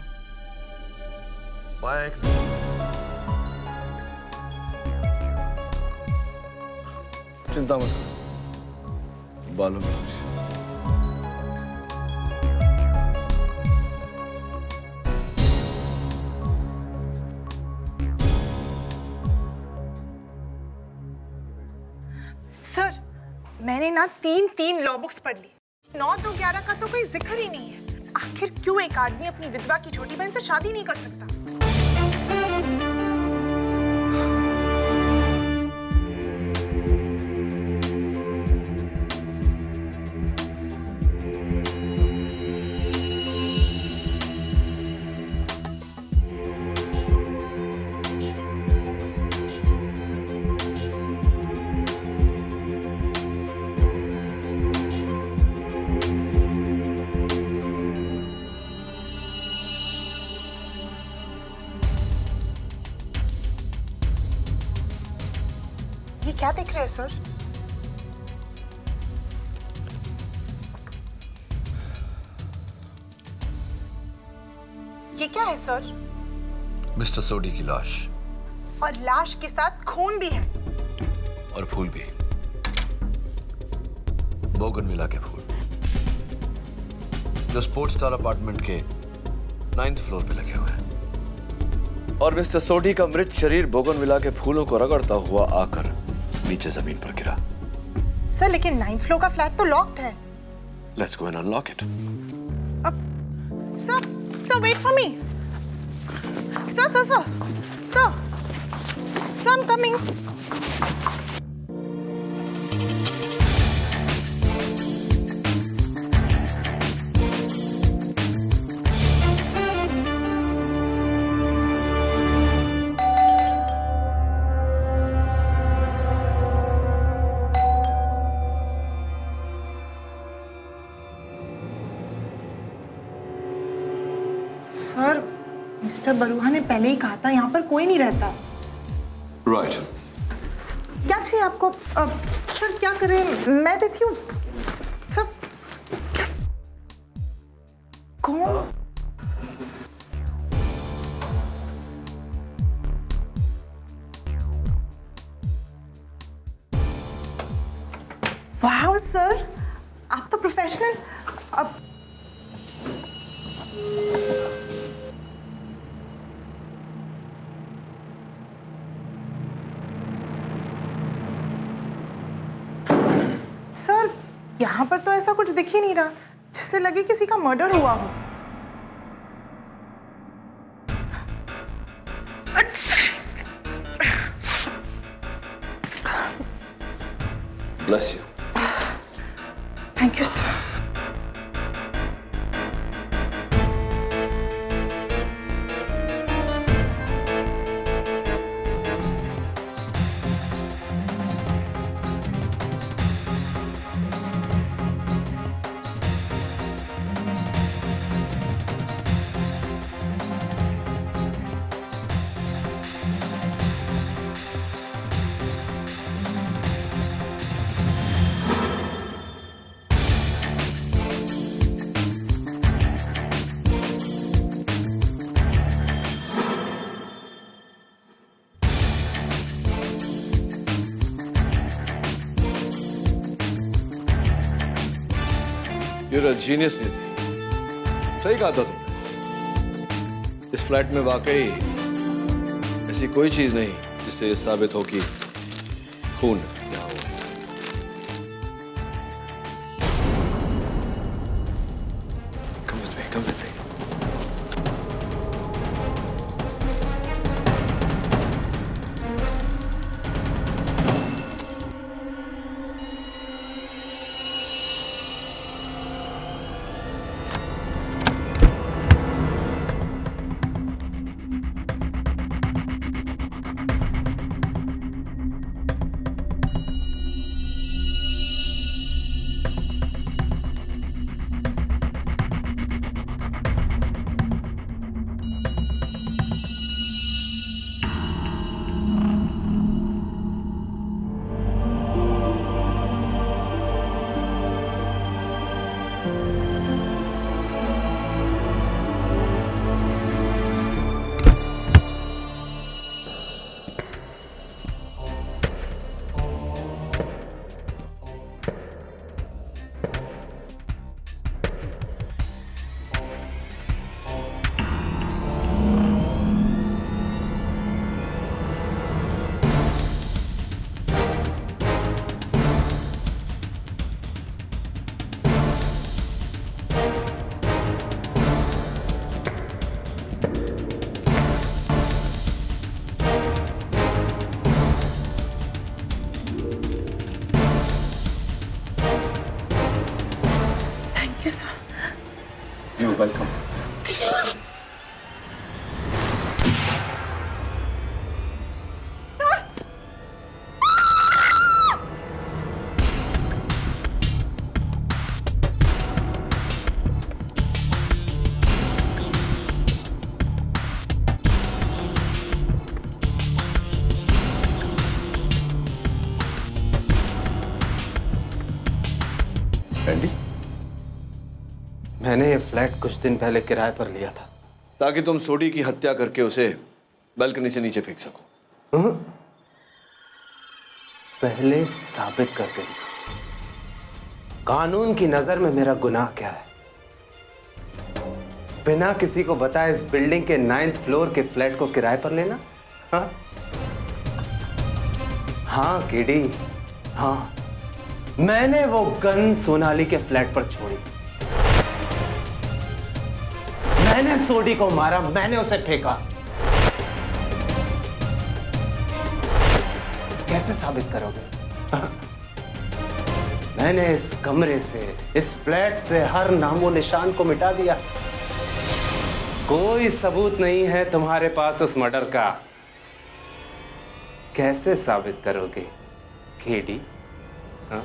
चिंता मत करो, बालों में कुछ। सर, मैंने ना 3 लॉ बुक्स पढ़ ली। 9, 2, 11 का तो कोई जिक्र ही नहीं है। आखिर क्यों एक आदमी अपनी विधवा की छोटी बहन से शादी नहीं कर सकता? ये क्या देख रहे हैं सर? ये क्या है सर? मिस्टर सोडी की लाश। और लाश के साथ खून भी है। और फूल भी, बोगनविला के फूल, जो स्पोर्ट्स स्टार अपार्टमेंट के 9th फ्लोर पे लगे हुए हैं। और मिस्टर सोडी का मृत शरीर बोगनविला के फूलों को रगड़ता हुआ आकर नीचे जमीन पर गिरा। सर लेकिन 9th फ्लोर का फ्लैट तो लॉक्ड है। Let's go and unlock it. Sir, sir wait for me. Sir sir sir sir sir I am coming. Sir, mister Barua ने पहले ही कहा था यहाँ पर कोई नहीं रहता। राइट। क्या चाहिए आपको? सर क्या करें, मैं देती हूँ। सर कौन? वाह सर, आप तो प्रोफेशनल। अब सर यहाँ पर तो ऐसा कुछ दिख ही नहीं रहा जिससे लगे किसी का मर्डर हुआ हो। Bless you. Thank you sir. You're a genius, नीति। सही कहा था तुमने। इस फ्लैट में वाकई ऐसी कोई चीज नहीं जिससे ये साबित हो कि खून यहाँ हुआ है। Come with me, come with me. You're welcome. Andy, मैंने ये फ्लैट कुछ दिन पहले किराए पर लिया था ताकि तुम सोडी की हत्या करके उसे बालकनी से नीचे फेंक सको। पहले साबित करके दिखा, कानून की नजर में मेरा गुनाह क्या है। बिना किसी को बताए इस बिल्डिंग के 9th फ्लोर के फ्लैट को किराए पर लेना? हाँ किडी, हाँ, मैंने वो गन सोनाली के फ्लैट पर छोड़ी। मैंने सोडी को मारा, मैंने उसे फेंका। कैसे साबित करोगे? मैंने इस कमरे से, इस फ्लैट से हर नामो निशान को मिटा दिया। कोई सबूत नहीं है तुम्हारे पास उस मर्डर का। कैसे साबित करोगे केडी? हाँ?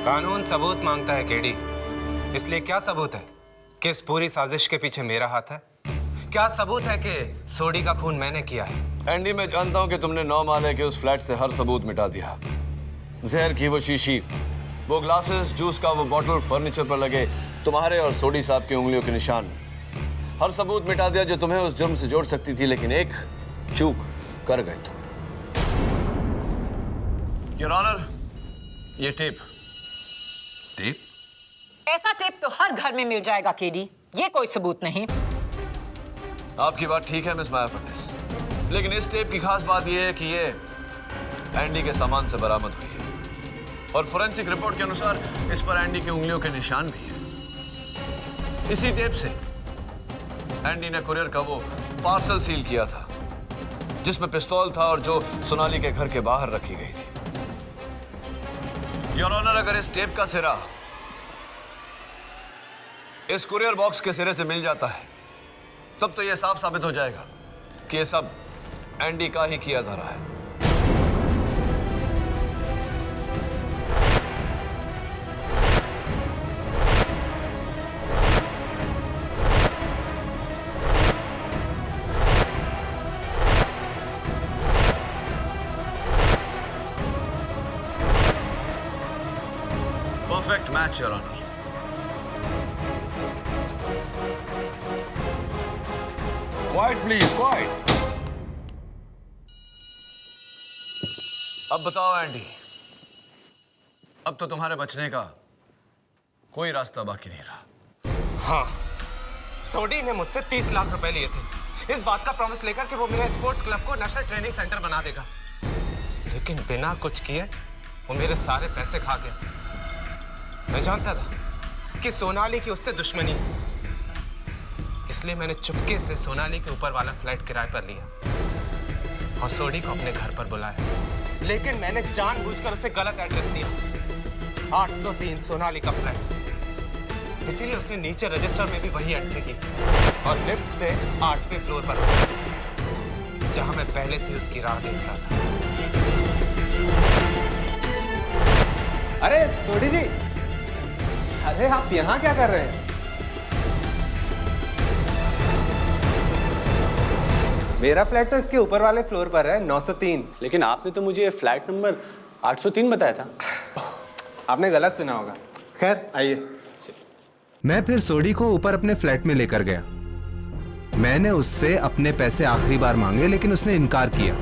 कानून सबूत मांगता है केडी, इसलिए क्या सबूत है कि इस पूरी साजिश के पीछे मेरा हाथ है? क्या सबूत है कि सोडी का खून मैंने किया है? एंडी, मैं जानता हूं कि तुमने 9 माले के उस फ्लैट से हर सबूत मिटा दिया। जहर की वो शीशी, वो ग्लासेस, जूस का वो बॉटल, फर्नीचर पर लगे तुम्हारे और सोडी साहब की उंगलियों के निशान, हर सबूत मिटा दिया जो तुम्हें उस जुर्म से जोड़ सकती थी। लेकिन एक चूक कर गए तुम। योर ऑनर, ये टेप। टेप? ऐसा टेप तो हर घर में मिल जाएगा केडी, ये कोई सबूत नहीं। आपकी बात ठीक है मिस माया फर्नेस, लेकिन इस टेप की खास बात यह है कि ये एंडी के सामान से बरामद हुई है और फोरेंसिक रिपोर्ट के अनुसार इस पर एंडी की उंगलियों के निशान भी है। इसी टेप से एंडी ने कुरियर का वो पार्सल सील किया था जिसमें पिस्तौल था और जो सोनाली के घर के बाहर रखी गई थी। योर ऑनर, अगर इस टेप का सिरा इस कुरियर बॉक्स के सिरे से मिल जाता है तब तो यह साफ साबित हो जाएगा कि यह सब एंडी का ही किया धरा है। Perfect match, Your Honor. Quiet, please, quiet. अब बताओ एंडी, अब तो तुम्हारे बचने का कोई रास्ता बाकी नहीं रहा। हाँ, सोडी ने मुझसे 30 लाख रुपए लिए थे इस बात का प्रॉमिस लेकर कि वो मेरे स्पोर्ट्स क्लब को नेशनल ट्रेनिंग सेंटर बना देगा, लेकिन बिना कुछ किए वो मेरे सारे पैसे खा गया। मैं जानता था कि सोनाली की उससे दुश्मनी है, इसलिए मैंने चुपके से सोनाली के ऊपर वाला फ्लैट किराए पर लिया और सोडी को अपने घर पर बुलाया। लेकिन मैंने जानबूझकर उसे गलत एड्रेस दिया, 803 सोनाली का फ्लैट। इसीलिए उसने नीचे रजिस्टर में भी वही एंट्री की और लिफ्ट से 8वें फ्लोर पर उतरा, जहां मैं पहले से उसकी राह देख रहा था। अरे सोडी जी, अरे आप यहाँ क्या कर रहे हैं? मेरा फ्लैट तो इसके ऊपर वाले फ्लोर पर है, 903। लेकिन आपने तो मुझे फ्लैट नंबर 803 बताया था। आपने गलत सुना होगा। खैर आइए। मैं फिर सोडी को ऊपर अपने फ्लैट में लेकर गया। मैंने उससे अपने पैसे आखिरी बार मांगे लेकिन उसने इनकार किया।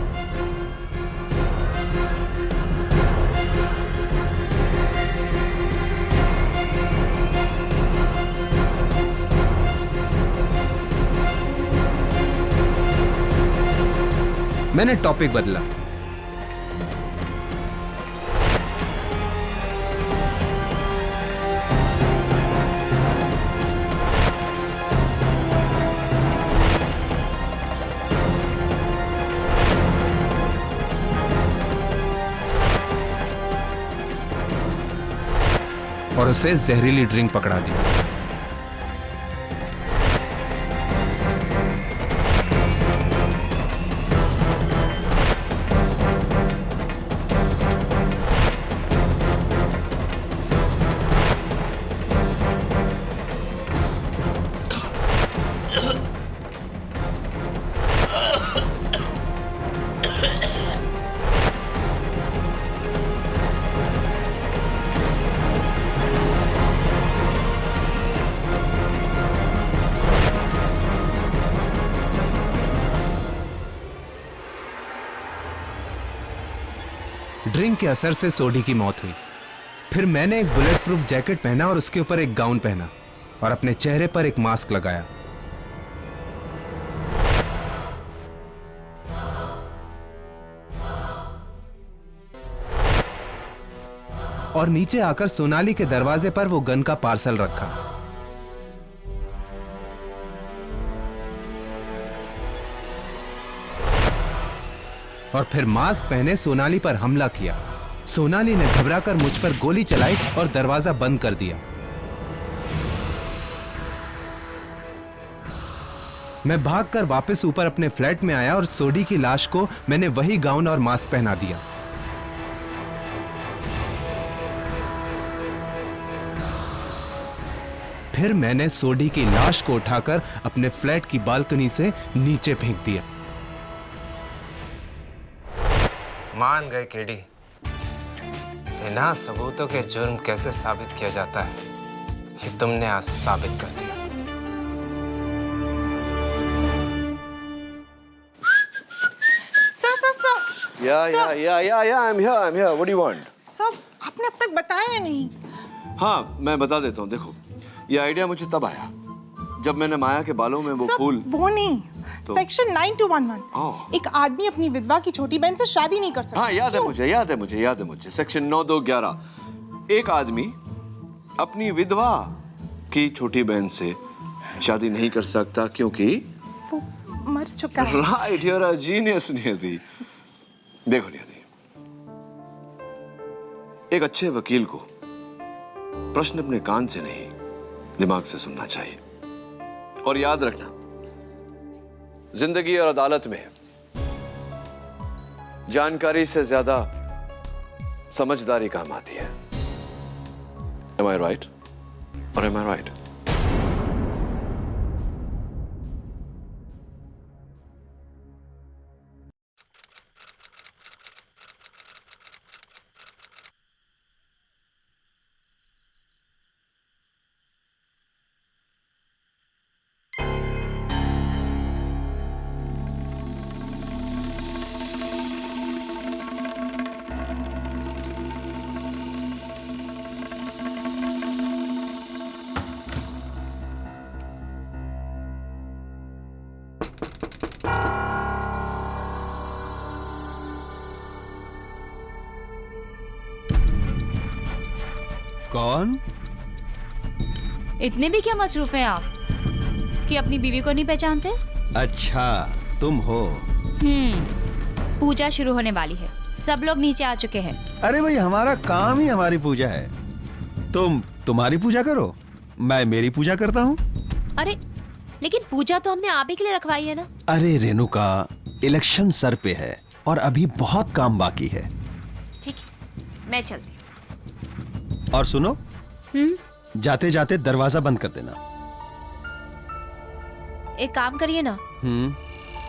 मैंने टॉपिक बदला। और उसे जहरीली ड्रिंक पकड़ा दी। ड्रिंक के असर से सोडी की मौत हुई। फिर मैंने एक बुलेट प्रूफ जैकेट पहना और उसके ऊपर एक गाउन पहना और अपने चेहरे पर एक मास्क लगाया। और नीचे आकर सोनाली के दरवाजे पर वो गन का पार्सल रखा। और फिर मास्क पहने सोनाली पर हमला किया। सोनाली ने घबराकर मुझ पर गोली चलाई और दरवाजा बंद कर दिया। मैं भागकर वापस ऊपर अपने फ्लैट में आया और सोडी की लाश को मैंने वही गाउन और मास्क पहना दिया। फिर मैंने सोडी की लाश को उठाकर अपने फ्लैट की बालकनी से नीचे फेंक दिया। मान गए केडी, बिना सबूतों के जुर्म कैसे साबित किया जाता है, ये तुमने आज साबित कर दिया। Sir I'm here. What do you want? सब आपने अब तक बताया नहीं। हाँ, मैं बता देता हूँ। देखो, ये आइडिया मुझे तब आया जब मैंने माया के बालों में वो फूल। वो नहीं, तो? सेक्शन 9211 एक आदमी अपनी विधवा की छोटी बहन से शादी नहीं कर सकता। हाँ, याद है मुझे। सेक्शन 9211 एक आदमी अपनी विधवा की छोटी बहन से शादी नहीं कर सकता क्योंकि वो मर चुका है। Right, you are a genius Niyati. देखो नियति, एक अच्छे वकील को प्रश्न अपने कान से नहीं दिमाग से सुनना चाहिए। और याद रखना, जिंदगी और अदालत में जानकारी से ज्यादा समझदारी काम आती है। Am I right? Or am I right? कौन? इतने भी क्या मसरूफ हैं आप कि अपनी बीवी को नहीं पहचानते? अच्छा, तुम हो। पूजा शुरू होने वाली है, सब लोग नीचे आ चुके हैं। अरे भाई, हमारा काम ही हमारी पूजा है। तुम तुम्हारी पूजा करो, मैं मेरी पूजा करता हूँ। अरे लेकिन पूजा तो हमने आप ही के लिए रखवाई है ना। अरे रेणुका, इलेक्शन सर पे है और अभी बहुत काम बाकी है। ठीक है, मैं चलती हूँ। और सुनो, जाते जाते दरवाजा बंद कर देना। एक काम करिए ना,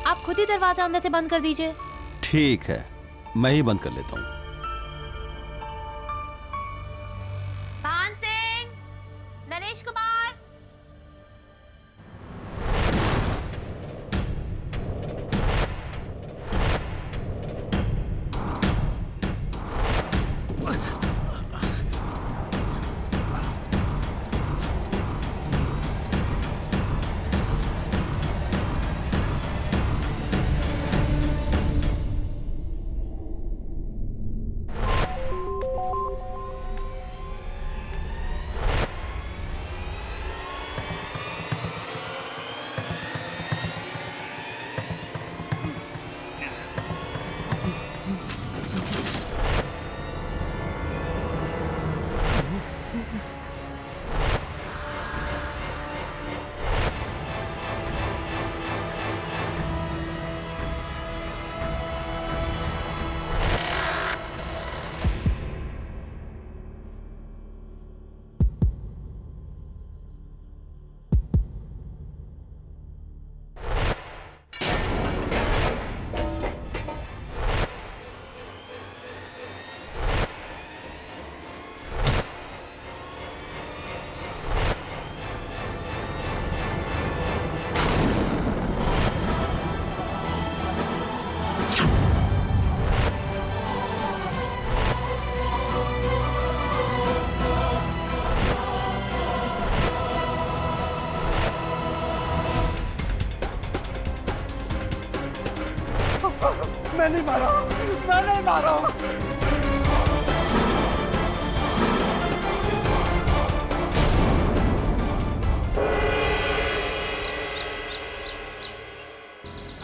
आप खुद ही दरवाजा अंदर से बंद कर दीजिए। ठीक है, मैं ही बंद कर लेता हूँ। पान सिंह, नरेश कुमार। मैं नहीं मारा हूँ, मैं नहीं मारा हूँ।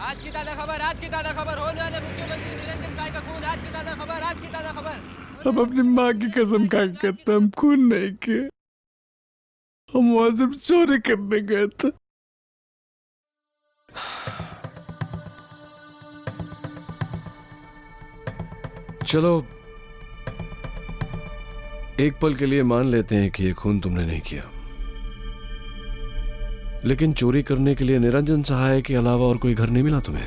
आज की ताज़ा खबर, आज की ताज़ा खबर, होने वाले मुख्यमंत्री निरंजन साय का खून। आज की ताज़ा खबर, आज की ताज़ा खबर। हम अपनी माँ की कसम खा के कहते हम खून नहीं किए, हम वहां सिर्फ चोरी करने गए थे। चलो एक पल के लिए मान लेते हैं कि ये खून तुमने नहीं किया, लेकिन चोरी करने के लिए निरंजन सहाय के अलावा और कोई घर नहीं मिला तुम्हें?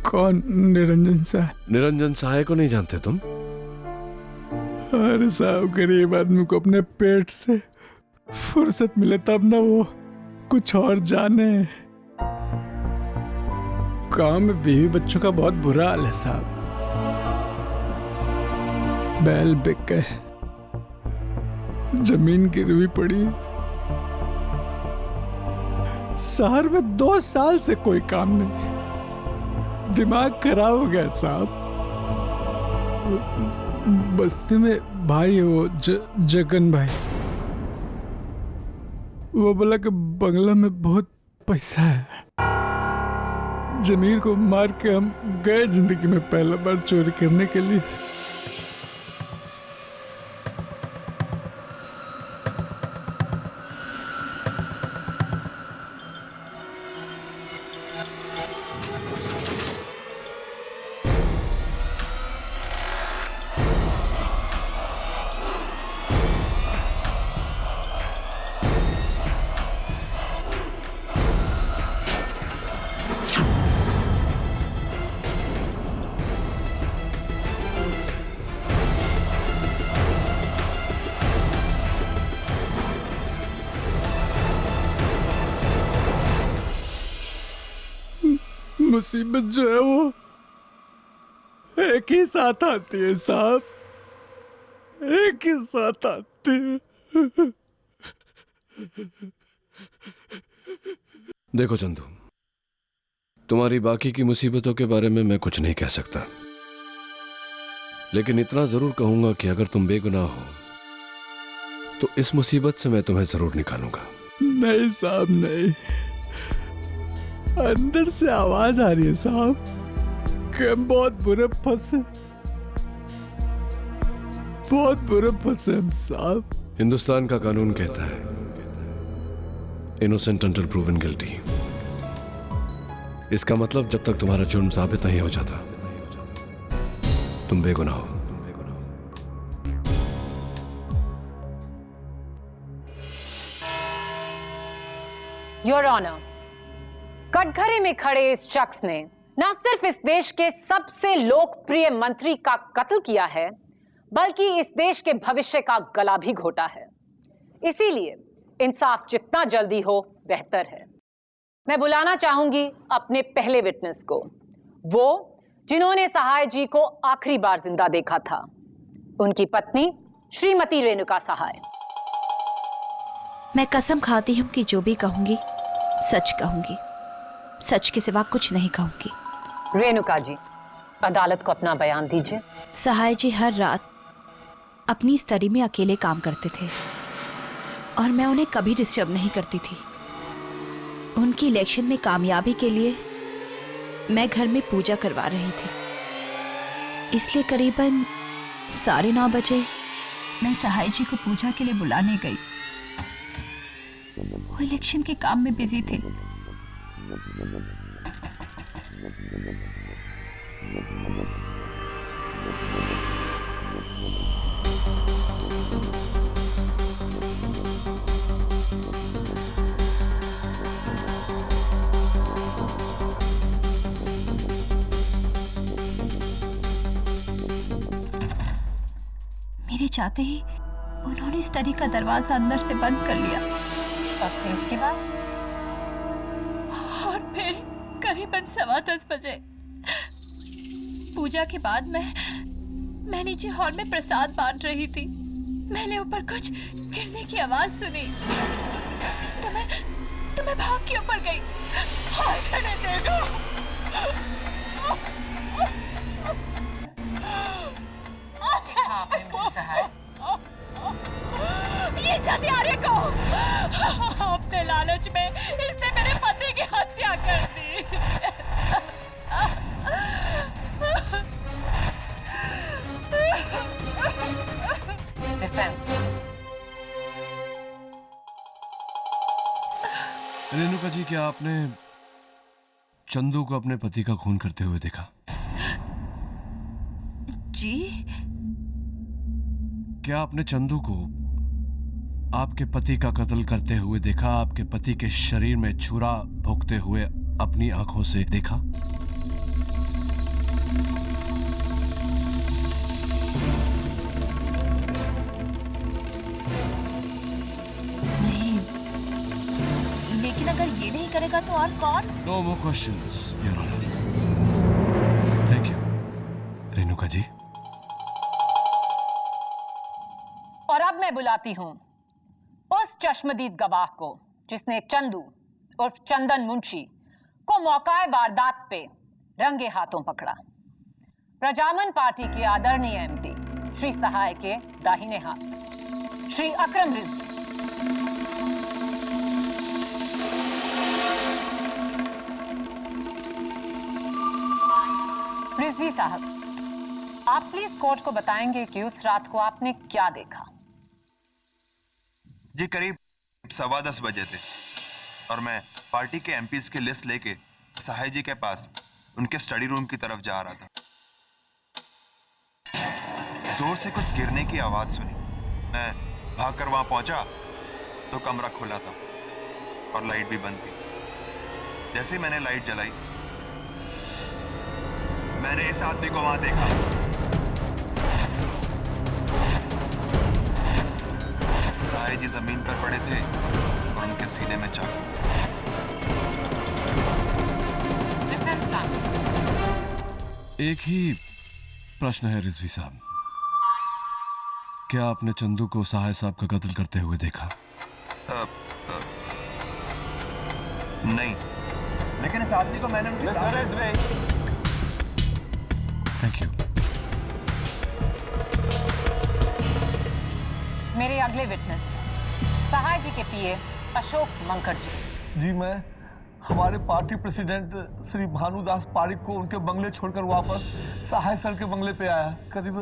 कौन निरंजन सहाय? निरंजन सहाय को नहीं जानते तुम? अरे साहब, गरीब आदमी को अपने पेट से फुर्सत मिले तब ना वो कुछ और जाने। गांव में बीवी बच्चों का बहुत बुरा हाल है साहब। बैल बिक गए, जमीन गिरवी पड़ी, शहर में 2 साल से कोई काम नहीं, दिमाग खराब हो गया साहब। बस्ती में भाई है वो जगन भाई, वो बोला कि बंगला में बहुत पैसा है। जमीर को मार के हम गए जिंदगी में पहला बार चोरी करने के लिए। मुसीबत जो है वो एक ही साथ आती है साहब, एक ही साथ आती है। देखो चंदू, तुम्हारी बाकी की मुसीबतों के बारे में मैं कुछ नहीं कह सकता, लेकिन इतना जरूर कहूंगा कि अगर तुम बेगुनाह हो तो इस मुसीबत से मैं तुम्हें जरूर निकालूंगा। नहीं साहब नहीं, अंदर से आवाज आ रही है साहब कि हम बहुत बुरे फंसे, बहुत बुरे फंसे हम साहब। हिंदुस्तान का कानून कहता है इनोसेंट अंटिल प्रूवन गिल्टी। इसका मतलब जब तक तुम्हारा जुर्म साबित नहीं हो जाता तुम बेगुनाह हो। योर ऑनर, कटघरे में खड़े इस शख्स ने न सिर्फ इस देश के सबसे लोकप्रिय मंत्री का कत्ल किया है, बल्कि इस देश के भविष्य का गला भी घोटा है। इसीलिए इंसाफ जितना जल्दी हो बेहतर है। मैं बुलाना चाहूंगी अपने पहले विटनेस को, वो जिन्होंने सहाय जी को आखिरी बार जिंदा देखा था, उनकी पत्नी श्रीमती रेणुका सहाय। मैं कसम खाती हूँ कि जो भी कहूंगी सच कहूंगी, सच के सिवा कुछ नहीं कहूंगी। रेणुका जी, अदालत को अपना बयान दीजिए। सहाय जी हर रात अपनी स्टडी में अकेले काम करते थे और मैं उन्हें कभी डिस्टर्ब नहीं करती थी। उनकी इलेक्शन में कामयाबी के लिए मैं घर में पूजा करवा रही थी, इसलिए करीबन 9:30 बजे मैं सहाय जी को पूजा के लिए बुलाने गई। वो इलेक्शन के काम में बिजी थे। मेरे चाहते ही उन्होंने स्टडी का दरवाजा अंदर से बंद कर लिया। और फिर उसके बाद? और फिर करीबन 10:15 बजे पूजा के बाद मैं नीचे हॉल में प्रसाद बांट रही थी। मैंने ऊपर कुछ गिरने की आवाज सुनी तो मैं भाग के ऊपर गई। हाय मैंने देखा इसने मेरे पति की हत्या कर दी। डिफेंस। रेणुका जी, क्या आपने चंदू को अपने पति का खून करते हुए देखा? जी? क्या आपने चंदू को आपके पति का कत्ल करते हुए देखा? आपके पति के शरीर में छुरा भोंकते हुए अपनी आंखों से देखा? नहीं, लेकिन अगर ये नहीं करेगा तो और कौन? No more questions, Your Honor. Thank you, Renuka ji. और अब मैं बुलाती हूं उस चश्मदीद गवाह को जिसने चंदू उर्फ चंदन मुंशी को मौकाए वारदात पे रंगे हाथों पकड़ा। प्रजामन पार्टी के आदरणीय एमपी श्री सहाय के दाहिने हाथ श्री अकरम रिजवी। रिजवी साहब, आप प्लीज कोर्ट को बताएंगे कि उस रात को आपने क्या देखा? जी करीब 10:15 बजे थे और मैं पार्टी के एमपीज की लिस्ट लेके सहाय जी के पास उनके स्टडी रूम की तरफ जा रहा था। जोर से कुछ गिरने की आवाज सुनी। मैं भागकर वहां पहुंचा तो कमरा खुला था और लाइट भी बंद थी। जैसे ही मैंने लाइट जलाई, मैंने इस आदमी को वहां देखा। सहाय जी जमीन पर पड़े थे और उनके सीने में चाकू। एक ही प्रश्न है रिजवी साहब, क्या आपने चंदू को सहाय साहब का कत्ल करते हुए देखा? नहीं, लेकिन इस आदमी को मैंने थैंक यू। मेरे अगले विटनेस सहाय जी के पीए अशोक मंकड़ जी। जी, मैं हमारे पार्टी प्रेसिडेंट श्री भानुदास पारिक को उनके बंगले छोड़कर वापस सहाय सर के बंगले पे आया। करीब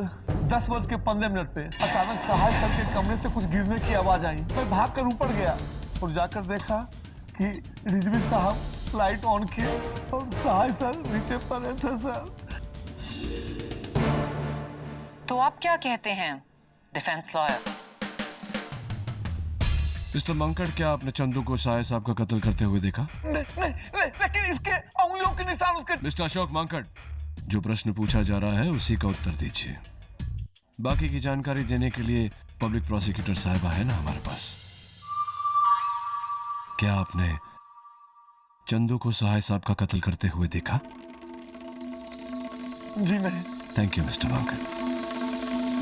10:15 पे अचानक सहाय सर के कमरे से कुछ गिरने की आवाज आई। मैं भागकर ऊपर गया और जाकर देखा कि रिजवी साहब लाइट ऑन किए और सहाय सर नीचे पड़े थे सर। तो आप क्या कहते हैं डिफेंस लॉयर? मिस्टर मंकड़, क्या आपने चंदू को सहाय साहब का कत्ल करते हुए देखा? नहीं, लेकिन इसके उंगलियों के निशान उसके। मिस्टर अशोक मंकड़, जो प्रश्न पूछा जा रहा है उसी का उत्तर दीजिए। बाकी की जानकारी देने के लिए पब्लिक प्रोसिक्यूटर साहिबा है ना हमारे पास। क्या आपने चंदू को सहाय साहब का कत्ल करते हुए देखा? जी नहीं। Thank you mister Mankad.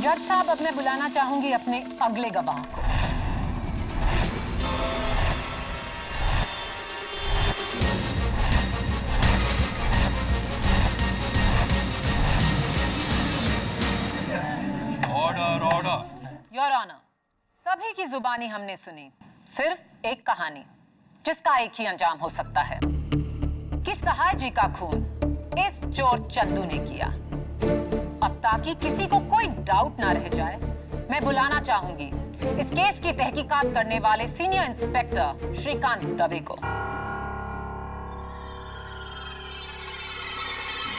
जज साहब, अब मैं बुलाना चाहूंगी अपने अगले गवाह को। Order order. योर ऑनर, सभी की जुबानी हमने सुनी सिर्फ एक कहानी जिसका एक ही अंजाम हो सकता है कि सहाय जी का खून इस चोर चंदू ने किया। अब ताकि किसी को कोई डाउट ना रह जाए, मैं बुलाना चाहूंगी इस केस की तहकीकात करने वाले सीनियर इंस्पेक्टर श्रीकांत दवे को।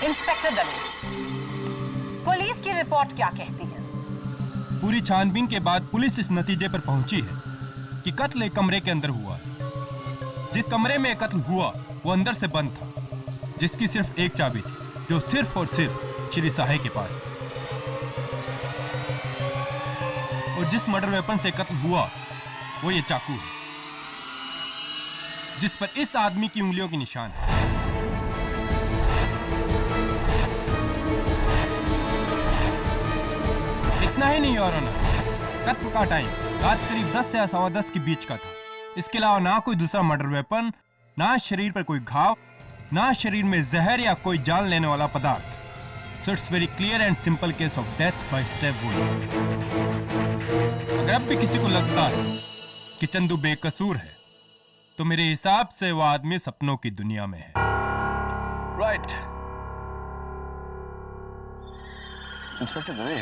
इंस्पेक्टर दवे, पुलिस की रिपोर्ट क्या कहती है? पूरी छानबीन के बाद पुलिस इस नतीजे पर पहुंची है कि कत्ल एक कमरे के अंदर हुआ। जिस कमरे में कत्ल हुआ वो अंदर से बंद था, जिसकी सिर्फ एक चाबी थी, जो सिर्फ और सिर्फ श्री सहाय के पास। और जिस मर्डर वेपन से कत्ल हुआ वो ये चाकू है, जिस पर इस आदमी की उंगलियों के निशान है। इतना ही नहीं योर ऑनर, कत्ल का टाइम रात करीब 10 से 10:15 के बीच का था। इसके अलावा ना कोई दूसरा मर्डर वेपन, ना शरीर पर कोई घाव, ना शरीर में जहर या कोई जान लेने वाला पदार्थ। So it's very clear and simple case of death by step wound. अगर अब भी किसी को लगता है कि चंदू बेकसूर है, तो मेरे हिसाब से वो आदमी सपनों की दुनिया में है। राइट। इंस्पेक्टर दवे,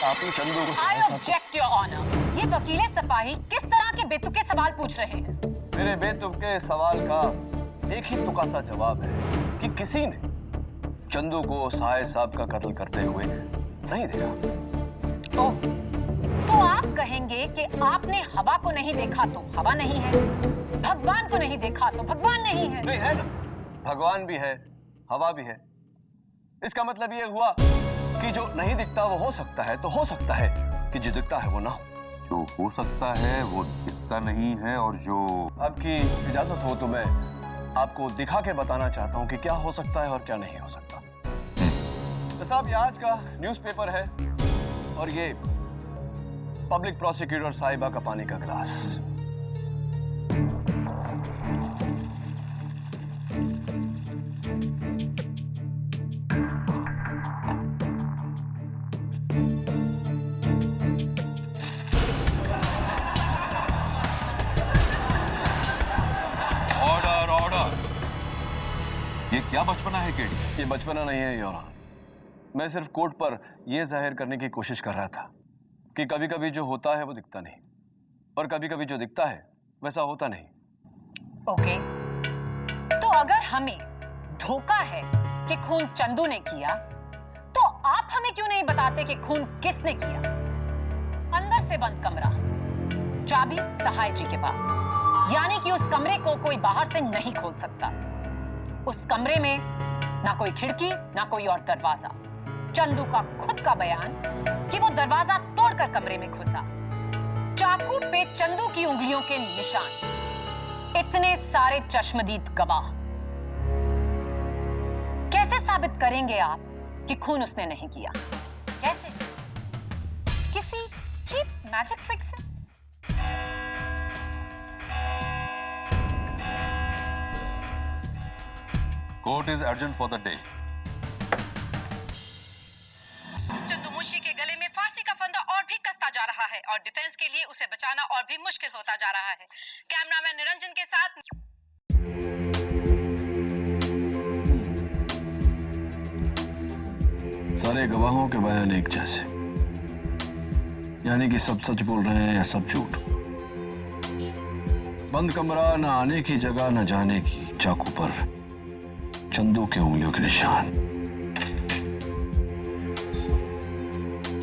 आपने चंदू को I object, Your Honor. ये वकीले सपाही किस तरह के बेतुके सवाल पूछ रहे हैं? मेरे बेतुके सवाल का एक ही तुका सा जवाब है कि किसी ने चंदू को साहिब साहब का कत्ल करते हुए नहीं देखा। ओह, तो आप कहेंगे कि आपने हवा को नहीं देखा तो हवा नहीं है, भगवान को नहीं देखा तो भगवान नहीं है। नहीं है ना, भगवान भी है, हवा भी है। इसका मतलब ये हुआ कि जो नहीं दिखता वो हो सकता है, तो हो सकता है कि जो दिखता है वो ना हो। जो हो सकता है वो दिखता नहीं है, और जो आपकी इजाजत हो तो मैं आपको दिखा के बताना चाहता हूँ कि क्या हो सकता है और क्या नहीं हो सकता। तो साहब, ये आज का न्यूज़पेपर है और ये पब्लिक प्रोसिक्यूटर साहिबा का पानी का गिलास। Order order. ये क्या बचपना है केडी? ये बचपना नहीं है योर ऑनर। मैं सिर्फ कोर्ट पर यह जाहिर करने की कोशिश कर रहा था कि कभी कभी जो होता है वो दिखता नहीं, और कभी कभी जो दिखता है वैसा होता नहीं। ओके, तो अगर हमें धोखा है कि खून चंदू ने किया, तो आप हमें क्यों नहीं बताते कि खून किसने किया? अंदर से बंद कमरा, चाबी सहाय जी के पास, यानी कि उस कमरे को कोई बाहर से नहीं खोल सकता। उस कमरे में ना कोई खिड़की ना कोई और दरवाजा। चंदू का खुद का बयान कि वो दरवाजा तोड़कर कमरे में घुसा। चाकू पे चंदू की उंगलियों के निशान। इतने सारे चश्मदीद गवाह। कैसे साबित करेंगे आप कि खून उसने नहीं किया? कैसे? किसी की मैजिक ट्रिक से? Court is urgent for the day. Chandu Munshi के गले में फांसी का फंदा और भी कसता जा रहा है और डिफेंस के लिए उसे बचाना और भी मुश्किल होता जा रहा है। कैमरामैन निरंजन के साथ सारे गवाहों के बयान एक जैसे, यानी कि सब सच बोल रहे हैं या सब झूठ। बंद कमरा, न आने की जगह न जाने की, चाकू पर चंदू के उंगलियों के निशान।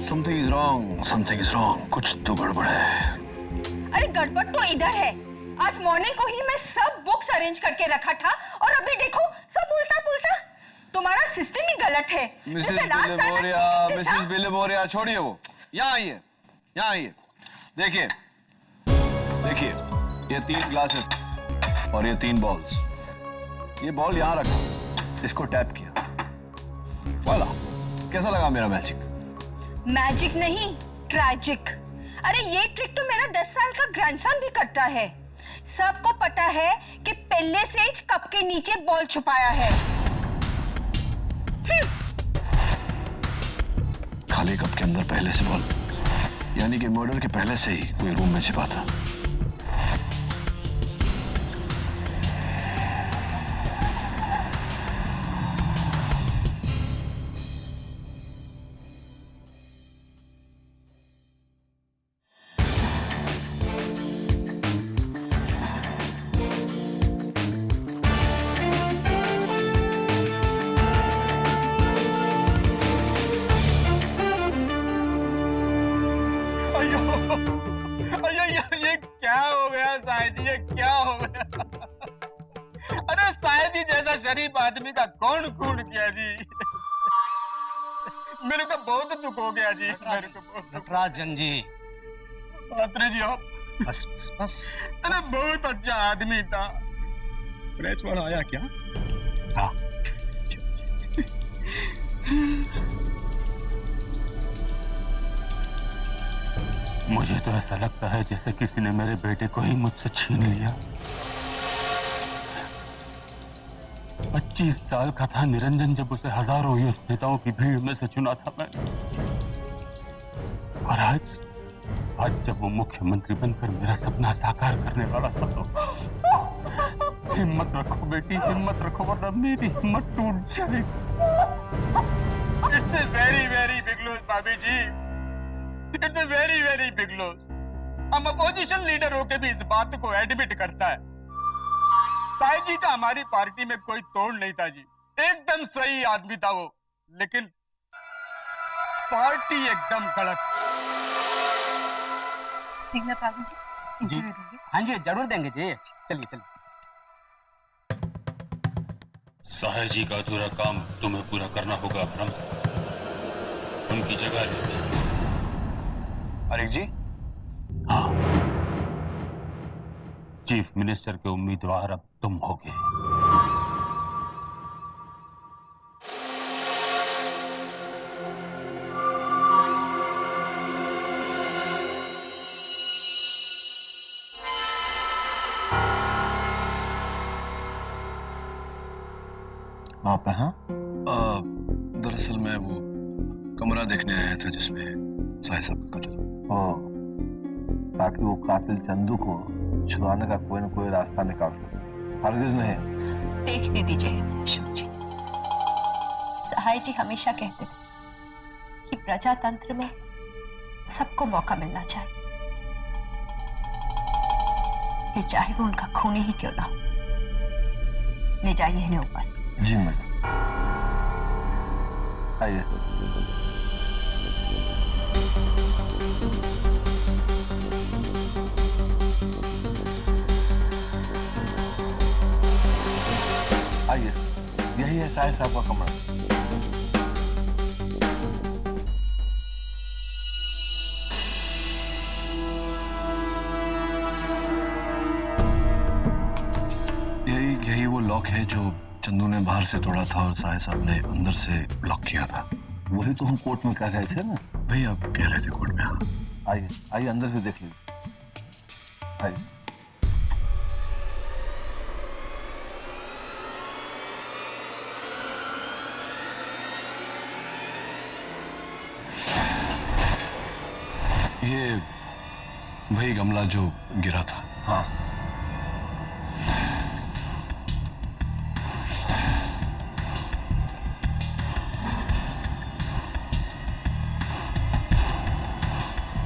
Something is wrong, something is wrong. कुछ तो गड़बड़ है। अरे गड़बड़ तो इधर है। आज मॉर्निंग को ही मैं सब बुक्स अरेंज करके रखा था और अभी देखो सब उल्टा पुल्टा। तुम्हारा सिस्टम ही गलत है। मिसेस बिलेबोरिया, छोड़िए वो। यहाँ आइए, यहाँ आइए। देखिए, देखिए, ये 3 ग्लासेस और ये 3 बॉल्स। ये बॉल यहाँ रखा, इसको टैप किया। वाला, कैसा लगा मेरा मैजिक? मैजिक नहीं, ट्रैजिक। अरे ये ट्रिक तो मेरा 10 साल का ग्रैंडसन भी करता है। सबको पता है कि पहले से ही कप के नीचे बॉल छुपाया है। खाली कप के अंदर पहले से बॉल, यानी कि मर्डर के पहले से ही कोई रूम में छिपा था। ये क्या हो गया साहिब जी? ये क्या हो गया? अरे साहिब जी जैसा शरीफ आदमी का कौन खून किया जी? मेरे को बहुत दुख हो गया जी। मेरे को बहुत नटराजन जी, पात्रे जी आप बस बस बस। अरे बहुत अच्छा आदमी था। प्रेस वाला आया क्या? हाँ। मुझे तो ऐसा लगता है जैसे किसी ने मेरे बेटे को ही मुझसे छीन लिया। 25 साल का था निरंजन जब उसे हजारों युद्ध नेताओं की भीड़ में से चुना था मैं, और आज आज जब वो मुख्यमंत्री बनकर मेरा सपना साकार करने वाला था तो हिम्मत रखो बेटी, हिम्मत रखो वरना मेरी हिम्मत टूट जाएगी। It's a very big loss भाभी जी, it's a very big loss. हम अपोजिशन लीडर होके भी इस बात को एडमिट करता है। साई जी का हमारी पार्टी में कोई तोड़ नहीं था जी, एकदम सही आदमी था वो, लेकिन पार्टी एकदम गलत। भाभी जी इंटरव्यू देंगे? हाँ जी जरूर देंगे जी, चलिए चलिए। साहे जी का अधूरा काम तुम्हें पूरा करना होगा ब्रह्म, उनकी जगह लेते। अरिक जी? हाँ, चीफ मिनिस्टर के उम्मीदवार अब तुम होगे। आप यहाँ? दरअसल मैं वो कमरा देखने आया था जिसमें साहिब साहब का कत्ल। ताकि वो कातिल चंदू को छुड़ाने का कोई न कोई रास्ता निकाल सके। हरगिज नहीं। देखने दीजिए अशोक जी, सहाय जी हमेशा कहते थे कि प्रजातंत्र में सबको मौका मिलना चाहिए, फिर चाहे वो उनका खूनी ही क्यों ना हो। ले जाइए इन्हें ऊपर। जी मैडम, आइए। आइए, यही है साहिब साहब का कमरा। यही वो लॉक है जो चंदू ने बाहर से तोड़ा था और साहिब साहब ने अंदर से लॉक किया था। वही तो हम कोर्ट में कह रहे थे ना। भाई आप कह रहे थे कोर्ट में। हाँ आइए आइए, अंदर से देख लीजिए। आइए। ये वही गमला जो गिरा था। हाँ,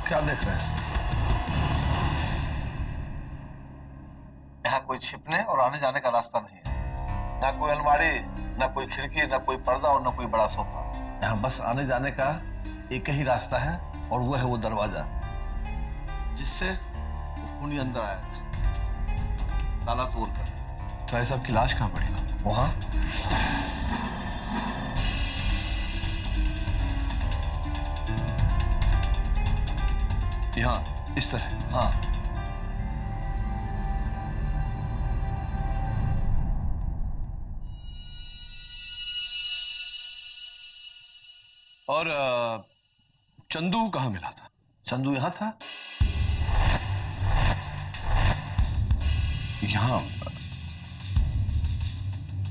क्या देख रहे हैं? यहाँ कोई छिपने और आने जाने का रास्ता नहीं है। ना कोई अलमारी, ना कोई खिड़की, ना कोई पर्दा और ना कोई बड़ा सोफा। यहाँ बस आने जाने का एक ही रास्ता है और वो है वो दरवाजा जिससे वो खूनी अंदर आया था, ताला तोड़कर। साहिब साहब की लाश कहाँ पड़ी? वहां। यहाँ इस तरह? हाँ। और चंदू कहाँ मिला था? चंदू यहाँ था। यहाँ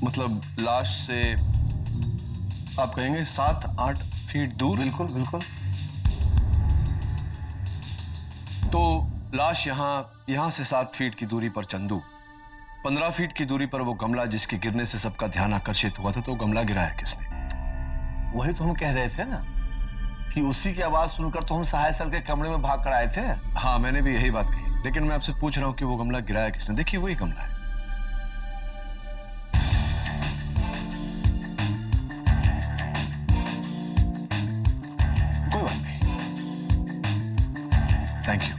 मतलब लाश से आप कहेंगे 7-8 फीट दूर? बिल्कुल बिल्कुल। तो लाश यहाँ से 7 फीट की दूरी पर चंदू, 15 फीट की दूरी पर वो गमला जिसके गिरने से सबका ध्यान आकर्षित हुआ था। तो गमला गिराया किसने? वही तो हम कह रहे थे ना कि उसी की आवाज सुनकर तो हम सहाय सर के कमरे में भाग कर आए थे। हाँ, मैंने भी यही बात कही, लेकिन मैं आपसे पूछ रहा हूँ कि वो गमला गिराया किसने? देखिए वही गमला है। कोई बात नहीं, थैंक यू।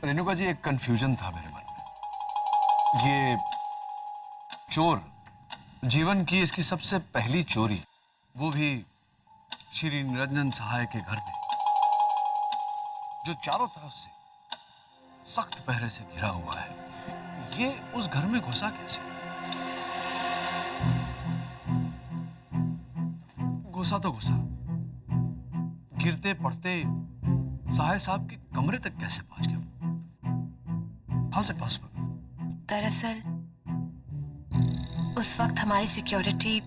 रेणुका जी, एक कंफ्यूजन था मेरे मन में। ये चोर जीवन की इसकी सबसे पहली चोरी, वो भी श्री निरंजन सहाय के घर में, जो चारों तरफ से सख्त पहरे से घिरा हुआ है, ये उस घर में घुसा कैसे? घुसा तो घुसा, गिरते पड़ते साहिब साहब के कमरे तक कैसे पहुंच गया? How is it possible? दरअसल उस वक्त हमारी सिक्योरिटी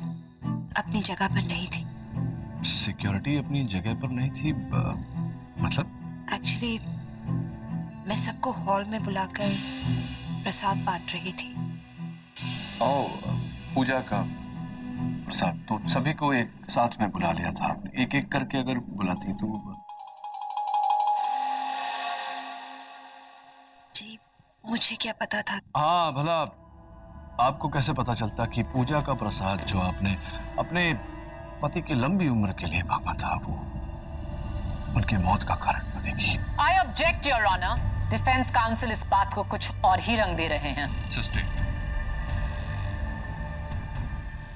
अपनी जगह पर नहीं थी। सिक्योरिटी अपनी जगह पर नहीं थी? मतलब? एक्चुअली मैं सबको हॉल में बुलाकर प्रसाद बांट रही थी। पूजा का प्रसाद तो सभी को एक साथ में बुला लिया था आपने। एक एक करके अगर बुलाती तो। जी मुझे क्या पता था। हाँ भला आपको कैसे पता चलता कि पूजा का प्रसाद जो आपने अपने पति की लंबी उम्र के लिए मांगा था वो उनकी मौत का कारण बनेगी? I object your honour. Defence council इस बात को कुछ और ही रंग दे रहे हैं। सिस्टर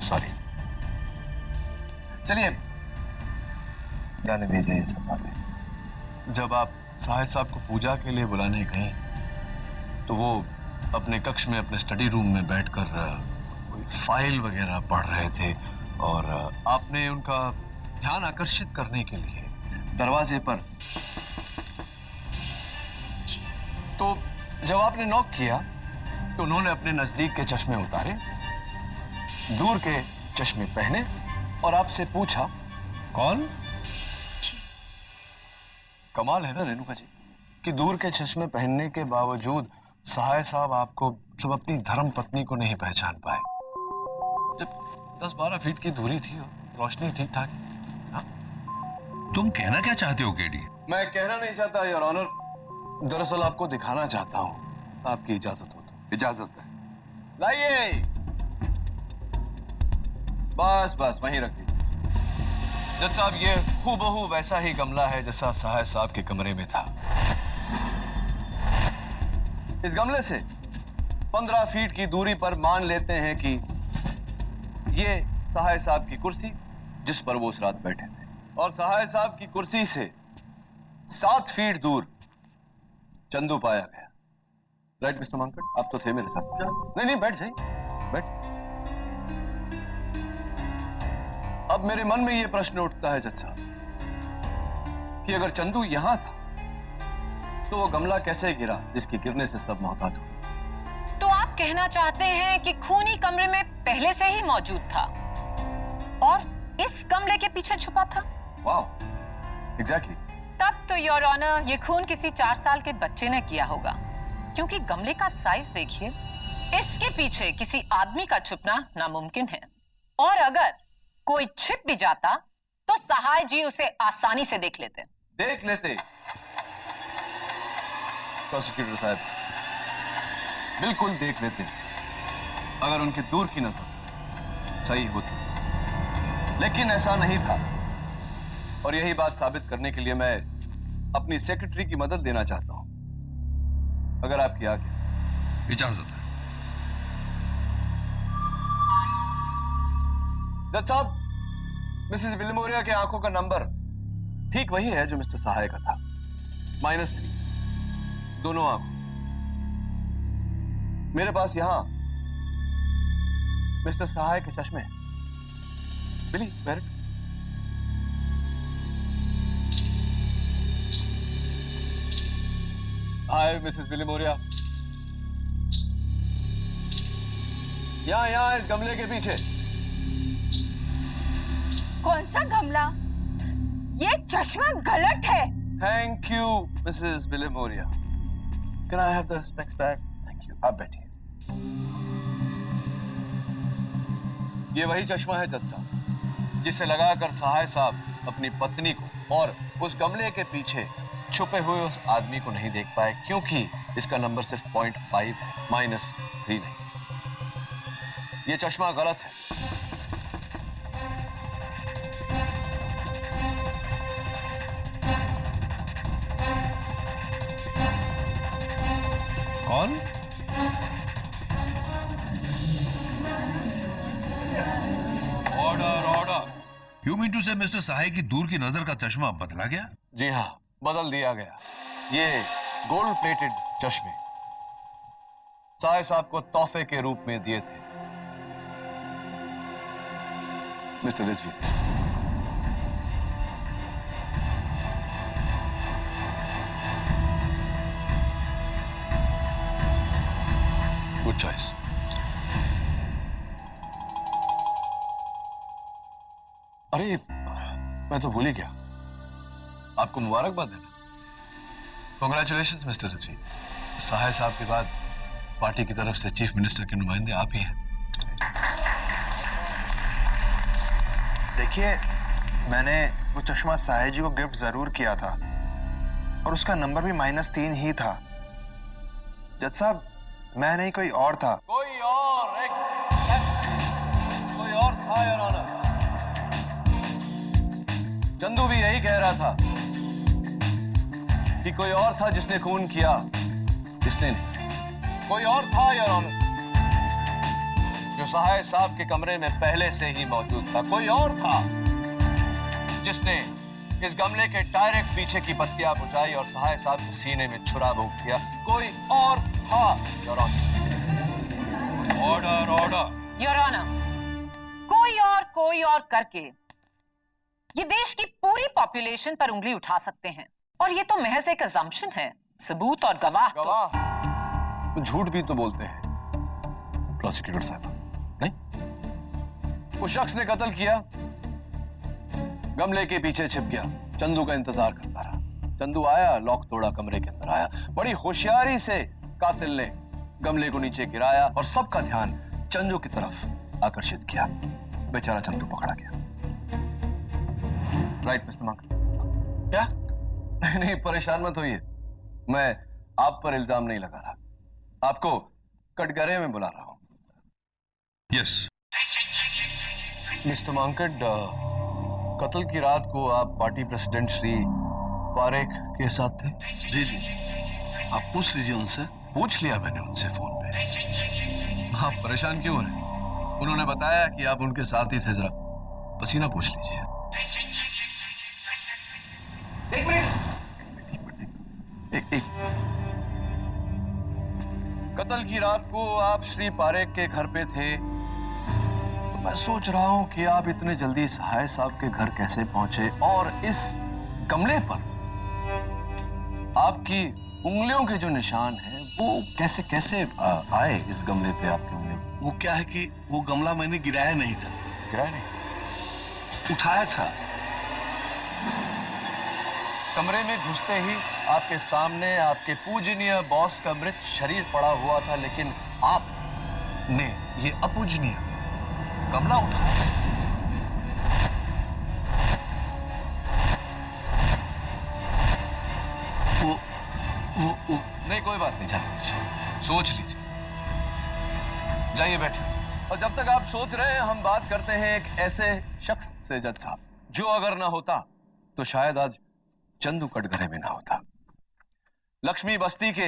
सॉरी, चलिए जाने दीजिए ये सब बातें। जब आप साहिब साहब को पूजा के लिए बुलाने गए तो वो अपने कक्ष में अपने स्टडी रूम में बैठकर कोई फाइल वगैरह पढ़ रहे थे और आपने उनका ध्यान आकर्षित करने के लिए दरवाजे पर, तो जब आपने नॉक किया तो उन्होंने अपने नजदीक के चश्मे उतारे, दूर के चश्मे पहने और आपसे पूछा कौन? कमाल है ना रेणुका जी कि दूर के चश्मे पहनने के बावजूद साहिब साहब आपको सब अपनी धर्म पत्नी को नहीं पहचान पाए। जब 10-12 फीट की दूरी थी और रोशनी ठीक ठाक ही। तुम कहना क्या चाहते हो केडी? मैं कहना नहीं चाहता योर ऑनर, दरअसल आपको दिखाना चाहता हूं। आपकी इजाजत हो तो? इजाजत है। लाइए, बस बस वहीं रख दीजिए। जज साहब ये हूबहू वैसा ही गमला है जैसा साहिब साहब के कमरे में था। इस गमले से 15 फीट की दूरी पर मान लेते हैं कि ये साहिब साहब की कुर्सी जिस पर वो उस रात बैठे थे, और साहिब साहब की कुर्सी से 7 फीट दूर चंदू पाया गया। राइट मिस्टर मांकड़, आप तो थे मेरे साथ। नहीं नहीं बैठ जाइए, बैठ। अब मेरे मन में यह प्रश्न उठता है जज साहब कि अगर चंदू यहां था तो वो गमला कैसे गिरा जिसके गिरने से सब मोहतात हुए? तो आप कहना चाहते हैं कि खूनी कमरे में पहले से ही मौजूद था और इस गमले के पीछे छुपा था? Wow, exactly. तब तो योर ऑनर ये खून किसी 4 साल के बच्चे ने किया होगा, क्योंकि गमले का साइज देखिए। इसके पीछे किसी आदमी का छुपना नामुमकिन है, और अगर कोई छिप भी जाता तो सहाय जी उसे आसानी से देख लेते। प्रोसिक्यूटर साहब, बिल्कुल देख लेते अगर उनकी दूर की नजर सही होती, लेकिन ऐसा नहीं था। और यही बात साबित करने के लिए मैं अपनी सेक्रेटरी की मदद लेना चाहता हूं, अगर आपकी आज्ञा। इजाजत है। जज साहब, मिसेस विलिमोरिया के आंखों का नंबर ठीक वही है जो मिस्टर सहाय का था, -3, दोनों आंख। मेरे पास यहां मिस्टर सहाय के चश्मे हैं। बिली, मेरिट। हाय मिसेस विलिमोरिया, यहां इस गमले के पीछे। कौन सा गमला? ये चश्मा गलत है। Thank you missus Vilimoria. Can I have the specs back? Thank you. आप बैठिए। ये वही चश्मा है जज साहब जिसे लगाकर सहाय साहब अपनी पत्नी को और उस गमले के पीछे छुपे हुए उस आदमी को नहीं देख पाए, क्योंकि इसका नंबर सिर्फ 0.5 है, -3 नहीं। ये चश्मा गलत है। कौन? Order order. You mean to say mister Sahay की दूर की नजर का चश्मा बदला गया? जी हाँ, बदल दिया गया। ये गोल्ड प्लेटेड चश्मे सहाय साहब को तोहफे के रूप में दिए थे मिस्टर रिजवी। Good choice. अरे मैं तो भूल ही गया, आपको मुबारकबाद देना। Congratulations mister Rizvi. सहाय साहब के बाद पार्टी की तरफ से चीफ मिनिस्टर के नुमाइंदे आप ही हैं। देखिए, मैंने वो चश्मा साहे जी को गिफ्ट जरूर किया था और उसका नंबर भी -3 ही था। जज साहब, मैं नहीं, कोई और था। कोई और था योर ऑनर। चंदू भी यही कह रहा था कि कोई और था जिसने खून किया, इसने नहीं। कोई और था योर ऑनर जो सहाय साहब के कमरे में पहले से ही मौजूद था। कोई और था जिसने इस गमले के डायरेक्ट पीछे की पत्तियां बुझाई और सहाय साहब के सीने में छुरा भोंक दिया। कोई और था your honour. Order order your honour, कोई और करके ये देश की पूरी पॉपुलेशन पर उंगली उठा सकते हैं और ये तो महज एक अजम्पशन है। सबूत और गवाह तो झूठ भी तो बोलते हैं प्रोसिक्यूटर साहब, नहीं? वो शख्स ने कत्ल किया, गमले के पीछे छिप गया, चंदू का इंतजार करता रहा। चंदू आया, लॉक तोड़ा, कमरे के अंदर आया। बड़ी होशियारी से कातिल ने गमले को नीचे गिराया और सबका ध्यान चंदू की तरफ आकर्षित किया। बेचारा चंदू पकड़ा गया। Right mister monk? क्या? नहीं, परेशान मत होइए, मैं आप पर इल्जाम नहीं लगा रहा, आपको कटघरे में बुला रहा हूं। यस मिस्टर मांकड, कत्ल की रात को आप पार्टी प्रेसिडेंट श्री पारेख के साथ थे? जी जी, आप पूछ लीजिए उनसे। पूछ लिया मैंने उनसे फोन पे। आप परेशान क्यों हो रहे? उन्होंने बताया कि आप उनके साथ ही थे। जरा पसीना पूछ लीजिए। एक मिनट। एक कत्ल की रात को आप श्री पारेख के घर पे थे, तो मैं सोच रहा हूं कि आप इतने जल्दी सहाय साहब के घर कैसे पहुंचे और इस गमले पर आपकी उंगलियों के जो निशान हैं वो कैसे कैसे आए इस गमले पे आपकी उंगलियां? वो क्या है कि वो गमला मैंने गिराया नहीं था। गिराया नहीं? उठाया था। कमरे में घुसते ही आपके सामने आपके पूजनीय बॉस का मृत शरीर पड़ा हुआ था, लेकिन आपने ये अपूजनीय गमला उठाया। वो नहीं, कोई बात नहीं, जान लीजिए, सोच लीजिए, जाइए बैठिए। और जब तक आप सोच रहे हैं हम बात करते हैं एक ऐसे शख्स से जज साहब, जो अगर ना होता तो शायद आज चंदू कटघरे में ना होता। लक्ष्मी बस्ती के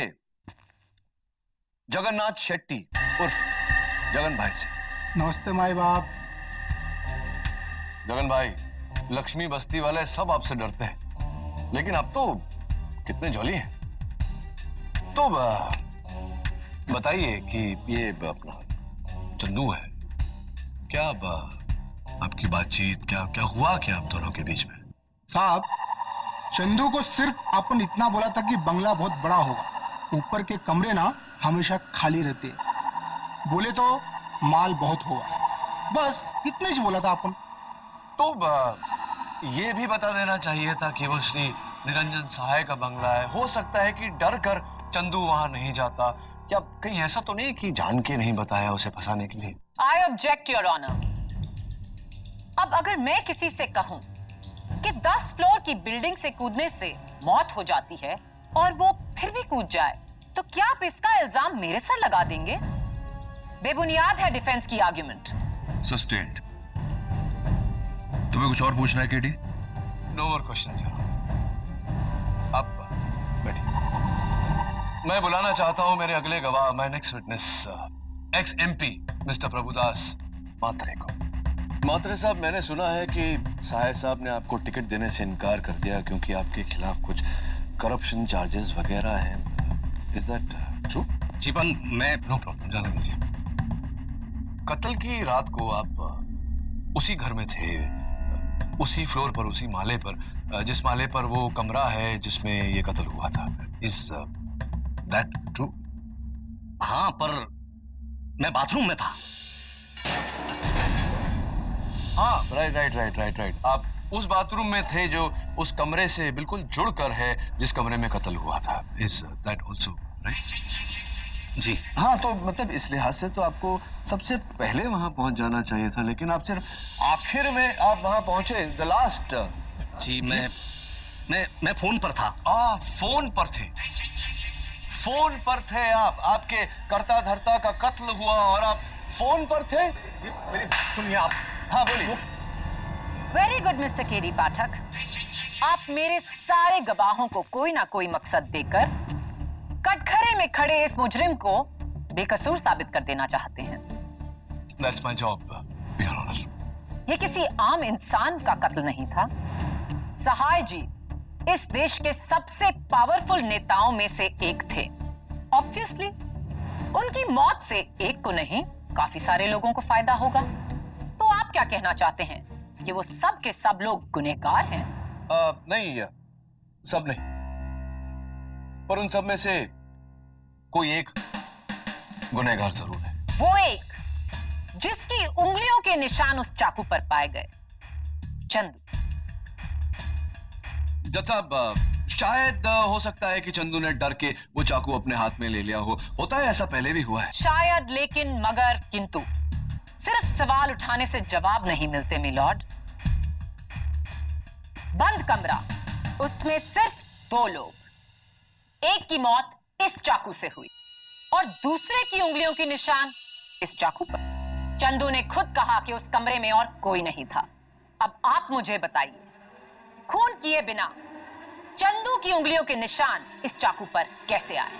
जगन्नाथ शेट्टी उर्फ जगन भाई से। नमस्ते माई बाप। जगन भाई, लक्ष्मी बस्ती वाले सब आपसे डरते हैं, लेकिन आप तो कितने जॉली हैं। तो बताइए कि ये अपना चंदू है, क्या आपकी बातचीत क्या क्या हुआ क्या आप दोनों के बीच में? साहब, चंदू को सिर्फ अपन इतना बोला था कि बंगला बहुत बड़ा होगा, ऊपर के कमरे ना हमेशा खाली रहते, बोले तो माल बहुत होगा, बस इतना ही बोला था अपन। तो ये भी बता देना चाहिए था कि वो श्री निरंजन सहाय का बंगला है। हो सकता है कि डर कर चंदू वहां नहीं जाता, क्या कहीं ऐसा तो नहीं कि जान के नहीं बताया उसे फंसाने के लिए? I object your honour. अब अगर मैं किसी से कहूं कि 10 फ्लोर की बिल्डिंग से कूदने से मौत हो जाती है और वो फिर भी कूद जाए, तो क्या आप इसका इल्जाम मेरे सर लगा देंगे? बेबुनियाद है डिफेंस की आर्ग्यूमेंट। सस्टेन्ड। तुम्हें कुछ और पूछना है केडी? No more questions. आप बैठिए। मैं बुलाना चाहता हूं मेरे अगले गवाह, my next witness, ex MP mister Prabhudas Matre को। मात्रे साहब, मैंने सुना है कि सहाय साहब ने आपको टिकट देने से इनकार कर दिया क्योंकि आपके खिलाफ कुछ करप्शन चार्जेस वगैरह हैं। Is that true? जी पर मैं नो प्रॉब्लम, जाने दीजिए। कत्ल की रात को आप उसी घर में थे, उसी फ्लोर पर, उसी माले पर, जिस माले पर वो कमरा है जिसमें ये कत्ल हुआ था। Is that true? हाँ, पर मैं बाथरूम में था। हाँ, राइट। आप उस बाथरूम में थे जो उस कमरे से बिल्कुल जुड़कर है जिस कमरे में कत्ल हुआ था। Is that also right? जी हाँ, तो मतलब इस लिहाज से तो आपको सबसे पहले वहां पहुंच जाना चाहिए था, लेकिन आप सिर्फ आखिर में आप वहां पहुंचे, द लास्ट। जी मैं फोन पर था। फोन पर थे। फोन पर थे आप। आपके कर्ता धर्ता का कत्ल हुआ और आप फोन पर थे। जी मेरी सुनिए आप। हाँ बोलिए। वेरी गुड मिस्टर केडी पाठक, आप मेरे सारे गवाहों को कोई ना कोई मकसद देकर कटघरे में खड़े इस मुजरिम को बेकसूर साबित कर देना चाहते हैं। That's my job, Your Honor. ये किसी आम इंसान का कत्ल नहीं था। सहाय जी इस देश के सबसे पावरफुल नेताओं में से एक थे। ऑब्वियसली उनकी मौत से एक को नहीं, काफी सारे लोगों को फायदा होगा। तो आप क्या कहना चाहते हैं कि वो सब के सब लोग गुनहगार हैं? नहीं, सब नहीं, पर उन सब में से कोई एक गुनहगार जरूर है। वो एक जिसकी उंगलियों के निशान उस चाकू पर पाए गए, चंदू। जज साहब, शायद हो सकता है कि चंदू ने डर के वो चाकू अपने हाथ में ले लिया हो। होता है, ऐसा पहले भी हुआ है। शायद, लेकिन, मगर, किंतु सिर्फ सवाल उठाने से जवाब नहीं मिलते मिलॉर्ड। बंद कमरा, उसमें सिर्फ 2 लोग। एक की मौत इस चाकू से हुई और दूसरे की उंगलियों के निशान इस चाकू पर। चंदू ने खुद कहा कि उस कमरे में और कोई नहीं था। अब आप मुझे बताइए, खून किए बिना चंदू की उंगलियों के निशान इस चाकू पर कैसे आए?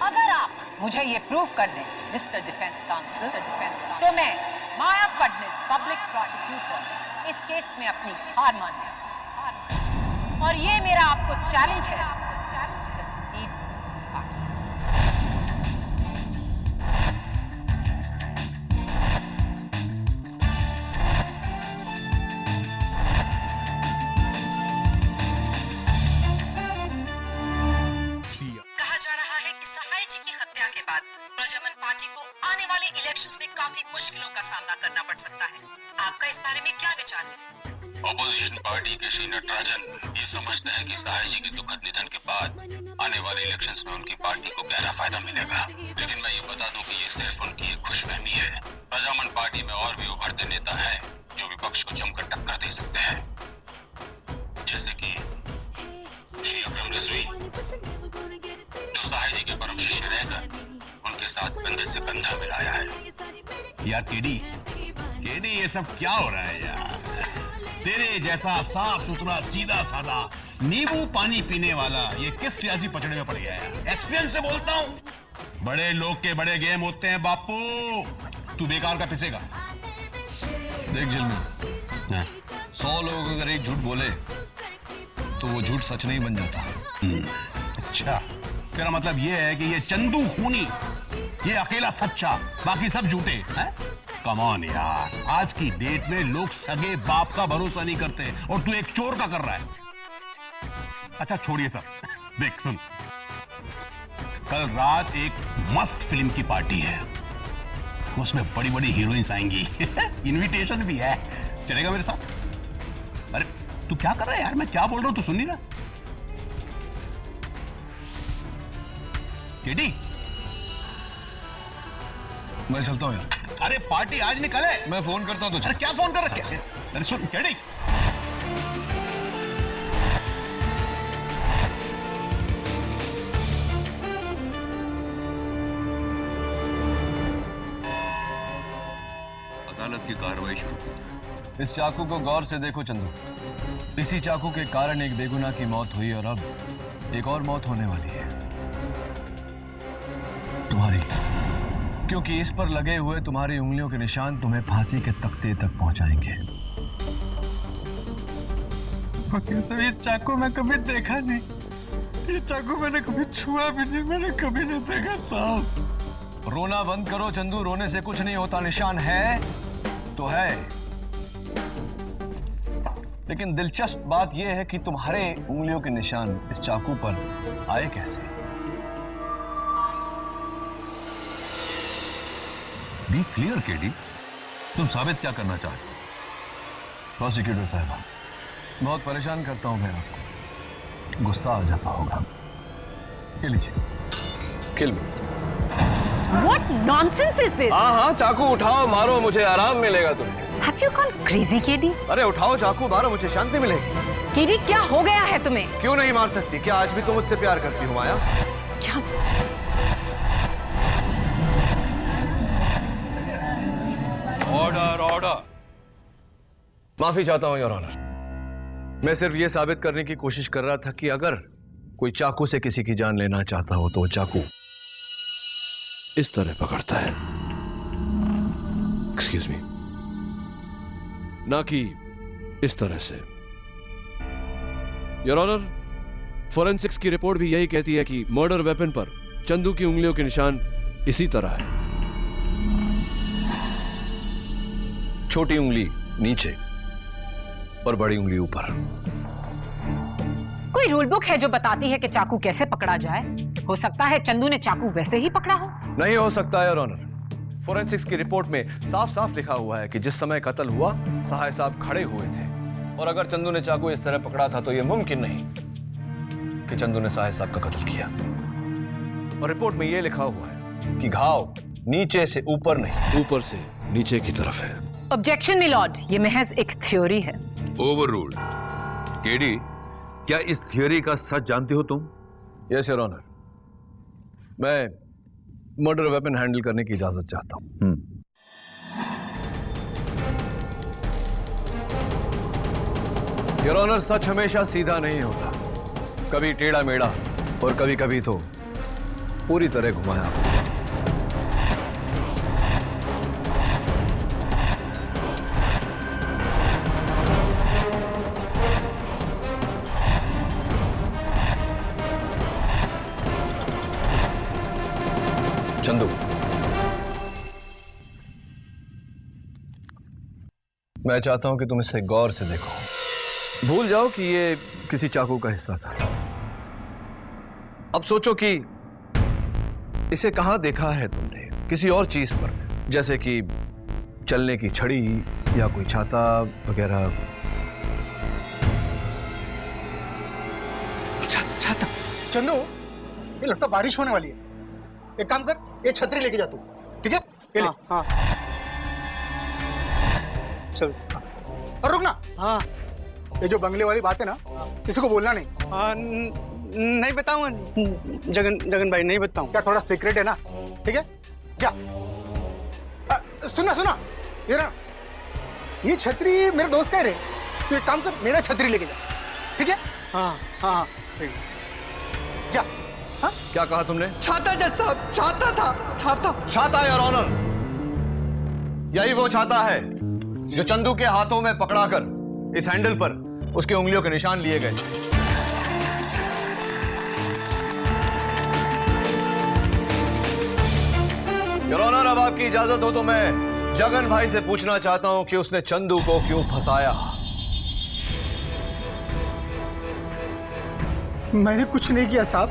अगर आप मुझे ये प्रूफ कर दें मिस्टर डिफेंस काउंसिल, तो मैं माया फडणवीस पब्लिक प्रोसिक्यूटर इस केस में अपनी हार मान लिया। और ये मेरा आपको चैलेंज है। कहा जा रहा है कि सहाय जी की हत्या के बाद प्रजामन पार्टी को आने वाले इलेक्शंस में काफी मुश्किलों का सामना करना पड़ सकता है। आपका इस बारे में क्या विचार है? ऑपोजिशन पार्टी के श्री नटराजन ये समझते हैं कि सहाय जी के दुखद निधन के बाद आने वाले इलेक्शंस में उनकी पार्टी को गहरा फायदा मिलेगा। लेकिन मैं ये बता दूं कि ये सिर्फ उनकी एक खुशफहमी है। प्रजामन पार्टी में और भी उभरते नेता हैं जो विपक्ष को जमकर टक्कर दे सकते हैं, जैसे कि श्री अकरम रिजवी, जो सहाय जी के परम शिष्य रहकर उनके साथ कंधे से कंधा मिलाया है। यार केडी ये सब क्या हो रहा है यार? तेरे जैसा साफ सुथरा सीधा साधा नींबू पानी पीने वाला ये किस सियासी पचड़े में पड़ गया है? एक्सपीरियंस से बोलता हूँ। बड़े लोग के बड़े गेम होते हैं बापू, तू बेकार का पिसेगा। देख जिलमिल, 100 लोग अगर एक झूठ बोले तो वो झूठ सच नहीं बन जाता। अच्छा, तेरा मतलब ये है कि ये चंदू खूनी, ये अकेला सच्चा, बाकी सब झूठे हैं? कम ऑन यार, आज की डेट में लोग सगे बाप का भरोसा नहीं करते और तू एक चोर का कर रहा है। अच्छा छोड़िए सब, देख सुन, कल रात एक मस्त फिल्म की पार्टी है, उसमें बड़ी बड़ी हीरोइंस आएंगी। इनविटेशन भी है, चलेगा मेरे साथ? अरे तू क्या कर रहा है यार, मैं क्या बोल रहा हूं तू सुन नहीं रहा? केडी, मैं चलता हूँ यार। अरे पार्टी आज निकले, मैं फोन करता हूँ तुझे। अरे क्या फोन कर रखे? अरे सुन केडी, अदालत की कार्रवाई शुरू की। इस चाकू को गौर से देखो चंदू। इसी चाकू के कारण एक बेगुनाह की मौत हुई और अब एक और मौत होने वाली है, तुम्हारी। क्योंकि इस पर लगे हुए तुम्हारी उंगलियों के निशान तुम्हें फांसी के तख्ते तक पहुंचाएंगे। वकील साहब, ये चाकू मैं कभी देखा नहीं, ये चाकू मैंने कभी छुआ भी नहीं, मैंने कभी नहीं देखा साहब। रोना बंद करो चंदू, रोने से कुछ नहीं होता। निशान है तो है, लेकिन दिलचस्प बात यह है कि तुम्हारे उंगलियों के निशान इस चाकू पर आए कैसे? बी क्लियर केडी, तुम साबित क्या करना चाहते हो? प्रोसिक्यूटर साहब, बहुत परेशान करता हूं मैं आपको, गुस्सा आ जाता होगा। ये लीजिए, किल मी। What nonsense is this? हाँ हाँ, चाकू उठाओ, मारो, मुझे आराम मिलेगा तुम्हें। Have you gone crazy, KD? अरे उठाओ चाकू, मारो, मुझे शांति मिलेगी। केडी, क्या हो गया है तुम्हें? क्यों नहीं मार सकती? क्या आज भी तुम मुझसे प्यार करती हो माया? क्या? Order order. माफी चाहता हूं योर ऑनर। मैं सिर्फ ये साबित करने की कोशिश कर रहा था कि अगर कोई चाकू से किसी की जान लेना चाहता हो तो वो चाकू इस तरह पकड़ता है, एक्सक्यूज मी, ना कि इस तरह से। योर ऑनर, फोरेंसिक्स की रिपोर्ट भी यही कहती है कि मर्डर वेपन पर चंदू की उंगलियों के निशान इसी तरह है, छोटी उंगली नीचे और बड़ी उंगली ऊपर। कोई रूल बुक है जो बताती है कि चाकू कैसे पकड़ा जाए? हो सकता है चंदू ने चाकू वैसे ही पकड़ा हो। नहीं हो सकता है योर ऑनर। फोरेंसिक्स की रिपोर्ट में साफ साफ लिखा हुआ है कि जिस समय कत्ल हुआ सहाय साहब खड़े हुए थे, और अगर चंदू ने चाकू इस तरह पकड़ा था तो यह मुमकिन नहीं कि चंदू ने सहाय साहब का कत्ल किया। और रिपोर्ट में यह लिखा हुआ है कि घाव नीचे से ऊपर नहीं, ऊपर से नीचे की तरफ है। ऑब्जेक्शन मिलॉर्ड, ये महज एक थ्योरी है। ओवररूल्ड। केडी, क्या इस थियोरी का सच जानते हो तुम? यस योर ऑनर, मैं मर्डर वेपन हैंडल करने की इजाजत चाहता हूं। योर ऑनर, सच हमेशा सीधा नहीं होता, कभी टेढ़ा मेढ़ा और कभी कभी तो पूरी तरह घुमाया। चंदू, मैं चाहता हूं कि तुम इसे गौर से देखो। भूल जाओ कि ये किसी चाकू का हिस्सा था। अब सोचो कि इसे कहां देखा है तुमने, किसी और चीज पर, जैसे कि चलने की छड़ी या कोई छाता वगैरह। छाता? चंदू, ये लगता बारिश होने वाली है। एक काम कर, ये छतरी लेके जा तू, ठीक है? ये ले। हाँ। चल। और रुक ना। हाँ। ये जो बंगले वाली बात है ना, किसी को बोलना नहीं। हाँ, नहीं बताऊंगा जगन भाई, नहीं बताऊं। क्या थोड़ा सीक्रेट है ना? ठीक है, जा। सुना ये ना, ये छतरी मेरे दोस्त का है रे। तो एक काम कर, मेरा छतरी लेके जा, ठीक है? हाँ हाँ ठीक है, जा। हाँ? क्या कहा तुमने? छाता जज साहब, छाता था। छाता योर ऑनर, यही वो छाता है जो चंदू के हाथों में पकड़ाकर इस हैंडल पर उसके उंगलियों के निशान लिए गए। योर ऑनर, अब आपकी इजाजत हो तो मैं जगन भाई से पूछना चाहता हूं कि उसने चंदू को क्यों फंसाया। मैंने कुछ नहीं किया साहब,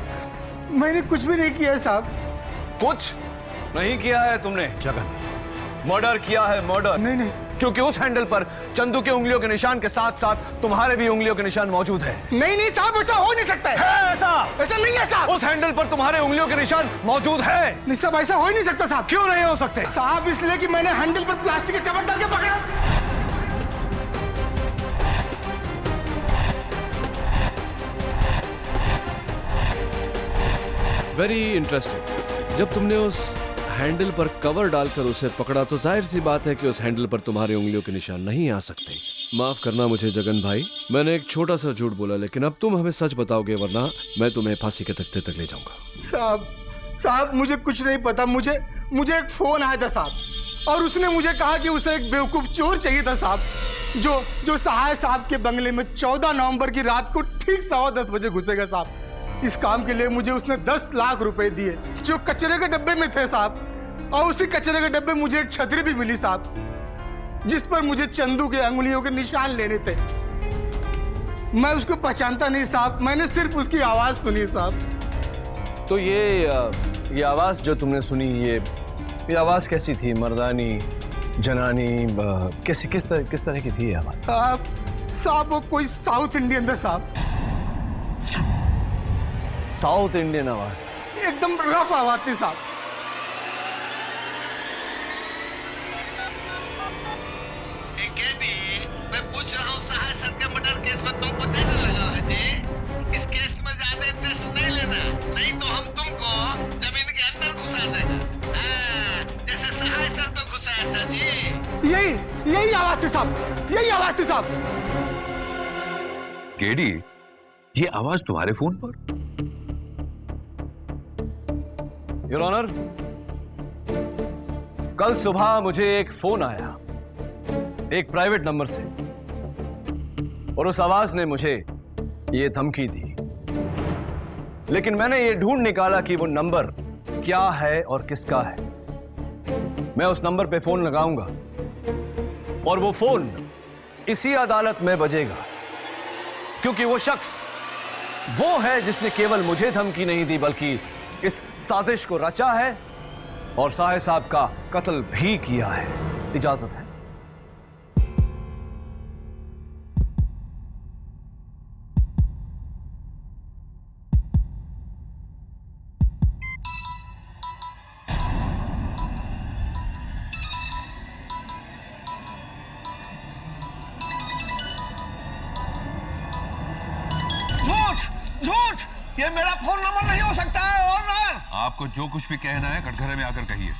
मैंने कुछ भी नहीं किया है साहब। कुछ नहीं किया है तुमने जगन, मर्डर किया है, मर्डर। नहीं, क्योंकि उस हैंडल पर चंदू के उंगलियों के निशान के साथ साथ तुम्हारे भी उंगलियों के निशान मौजूद है। नहीं साहब, ऐसा हो नहीं सकता है। ऐसा नहीं है साहब। उस हैंडल पर तुम्हारे उंगलियों के निशान मौजूद है। नहीं साहब, ऐसा हो ही नहीं सकता साहब। क्यों नहीं हो सकते साहब? इसलिए कि मैंने हैंडल पर प्लास्टिक के कवर डाल के पकड़ा। Very interesting. जब तुमने उस हैंडल पर कवर डालकर उसे पकड़ा तो जाहिर सी बात है कि उस हैंडल पर तुम्हारे उंगलियों के निशान नहीं आ सकते। माफ करना मुझे जगन भाई, मैंने एक छोटा सा झूठ बोला, लेकिन अब तुम हमें सच बताओगे वरना मैं तुम्हें फांसी के तख्ते तक ले जाऊंगा। साहब मुझे कुछ नहीं पता। मुझे एक फोन आया था साहब, और उसने मुझे कहा कि उसे एक बेवकूफ चोर चाहिए था साहब, जो सहाय साहब के बंगले में 14 नवंबर की रात को ठीक 10:15 बजे घुसेगा साहब। इस काम के लिए मुझे उसने 10 लाख रुपए दिए, जो कचरे के डब्बे में थे साहब। और उसी कचरे के डब्बे मुझे एक छतरी भी मिली साहब, जिस पर मुझे चंदू के अंगुलियों के निशान लेने थे। मैं उसको पहचानता नहीं साहब, मैंने सिर्फ उसकी आवाज सुनी साहब। तो ये आवाज जो तुमने सुनी, ये ये आवाज कैसी थी? मर्दानी, जनानी, किस तरह की थी ये आवाज? साहब वो कोई साउथ इंडियन था साहब। साउथ इंडियन आवाज? एकदम रफ आवाज थी साहब। मैं पूछ रहा हूँ सहाय सर के मर्डर केस में तुमको देने लगा है जी। इस केस में ज्यादा इंटरेस्ट नहीं लेना, नहीं तो हम तुमको जमीन के अंदर घुसा देगा, जैसे सहाय सर को घुसाया था जी। यही आवाज थी साहब, यही आवाज थी साहब। केडी, ये आवाज तुम्हारे फोन पर? योर ऑनर, कल सुबह मुझे एक फोन आया एक प्राइवेट नंबर से, और उस आवाज ने मुझे ये धमकी दी। लेकिन मैंने ये ढूंढ निकाला कि वो नंबर क्या है और किसका है। मैं उस नंबर पे फोन लगाऊंगा और वो फोन इसी अदालत में बजेगा, क्योंकि वो शख्स वो है जिसने केवल मुझे धमकी नहीं दी बल्कि इस साजिश को रचा है और साहे साहब का कत्ल भी किया है। इजाजत है। झूठ! ये मेरा फोन नंबर नहीं हो सकता है ऑनर। आपको जो कुछ भी कहना है कटघरे में आकर कहिए।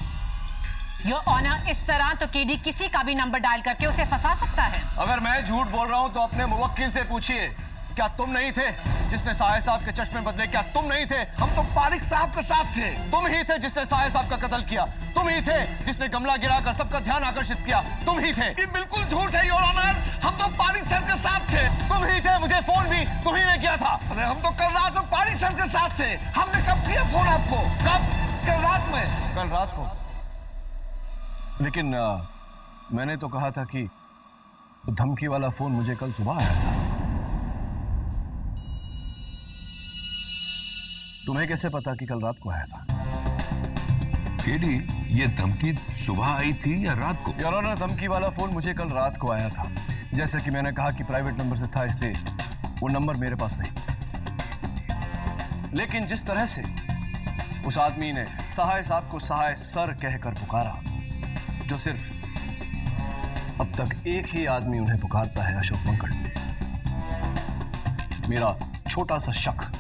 योर ऑनर, इस तरह तो केडी किसी का भी नंबर डायल करके उसे फंसा सकता है। अगर मैं झूठ बोल रहा हूं तो अपने मुवक्किल से पूछिए, क्या तुम नहीं थे जिसने साहे साहब के चश्मे बदले? क्या तुम नहीं थे? हम तो पारिक साहब के साथ थे। तुम ही थे जिसने साहे साहब का कत्ल किया। तुम ही थे जिसने गमला गिराकर सबका ध्यान आकर्षित किया। तुम ही थे। ये बिल्कुल झूठ है योर ऑनर, हम तो पारिक सर के साथ थे। तुम ही थे। मुझे फोन भी तुम ही ने किया था। अरे हम तो कल रात में पारिक सर के साथ थे। हमने कब किया फोन आपको? कब? कल रात में। कल रात को? लेकिन मैंने तो कहा था कि धमकी वाला फोन मुझे कल सुबह आया था। तुम्हें कैसे पता कि कल रात को आया था? केडी, ये धमकी सुबह आई थी या रात को? योर ऑनर, धमकी वाला फोन मुझे कल रात को आया था। जैसे कि मैंने कहा कि प्राइवेट नंबर से था, इसलिए वो नंबर मेरे पास नहीं। लेकिन जिस तरह से उस आदमी ने सहाय साहब को सहाय सर कहकर पुकारा, जो सिर्फ अब तक एक ही आदमी उन्हें पुकारता है, अशोक पंकड़, मेरा छोटा सा शक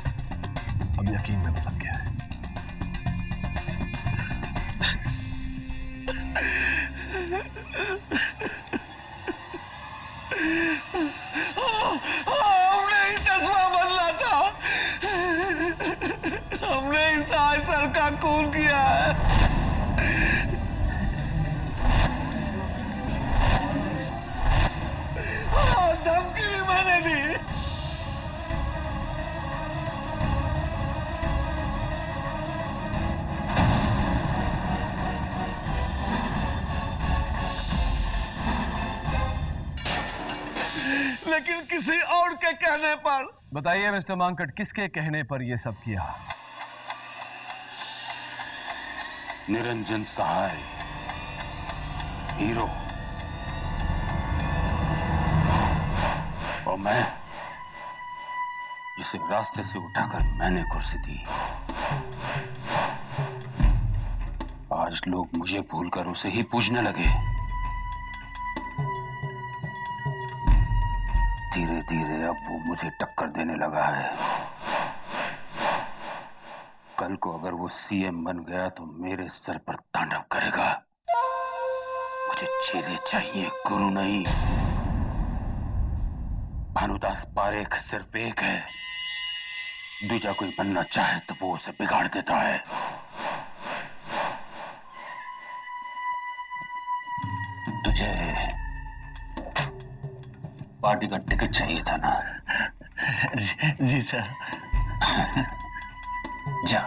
अब यकीन में बदल गया है। हमने ही चश्मा बदला था। हमने ही साहे सर का खून किया है। धमकी भी मैंने दी। लेकिन किसी और के कहने पर। बताइए मिस्टर मांकट, किसके कहने पर यह सब किया? निरंजन सहाय, हीरो, और मैं, जिसे रास्ते से उठाकर मैंने कुर्सी दी। आज लोग मुझे भूलकर उसे ही पूजने लगे। धीरे धीरे अब वो मुझे टक्कर देने लगा है। कल को अगर वो सीएम बन गया तो मेरे सर पर तांडव करेगा। मुझे चेले चाहिए, गुरु नहीं। भानुदास पारेख सिर्फ एक है, दूजा कोई बनना चाहे तो वो उसे बिगाड़ देता है। तुझे पार्टी का टिकट चाहिए था ना? जी सर। जा,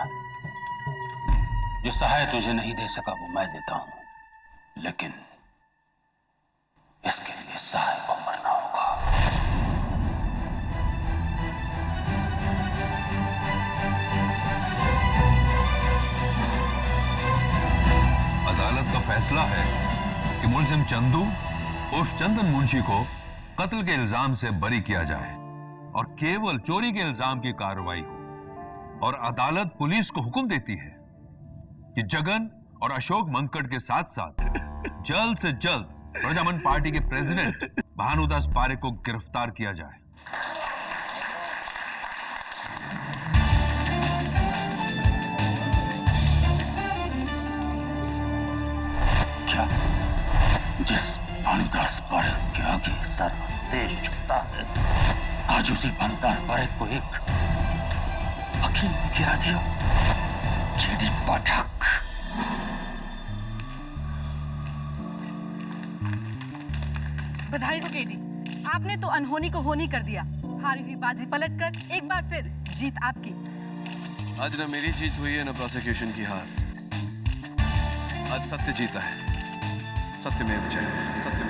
जो सहाय तुझे नहीं दे सका वो मैं देता हूं, लेकिन इसके लिए सहाय को मरना होगा। अदालत फैसला है कि मुलजिम चंदू उर्फ चंदन मुंशी को कत्ल के इल्जाम से बरी किया जाए और केवल चोरी के इल्जाम की कार्रवाई हो। और अदालत पुलिस को हुक्म देती है कि जगन और अशोक मंकड़ के साथ साथ जल्द से जल्द प्रजामन पार्टी के प्रेसिडेंट भानुदास पारेख को गिरफ्तार किया जाए। क्या जिस भानुदास पारेख के आगे सारा देश झुकता है, आज उसी भानुदास पारेख को एक वकील ने गिरा दिया? जेडी पाठक। बधाई हो केडी, आपने तो अनहोनी को होनी कर दिया। हारी हुई बाजी पलटकर एक बार फिर जीत आपकी। आज ना मेरी जीत हुई है ना प्रोसिक्यूशन की हार। आज सत्य जीता है। सत्य में जय। सत्य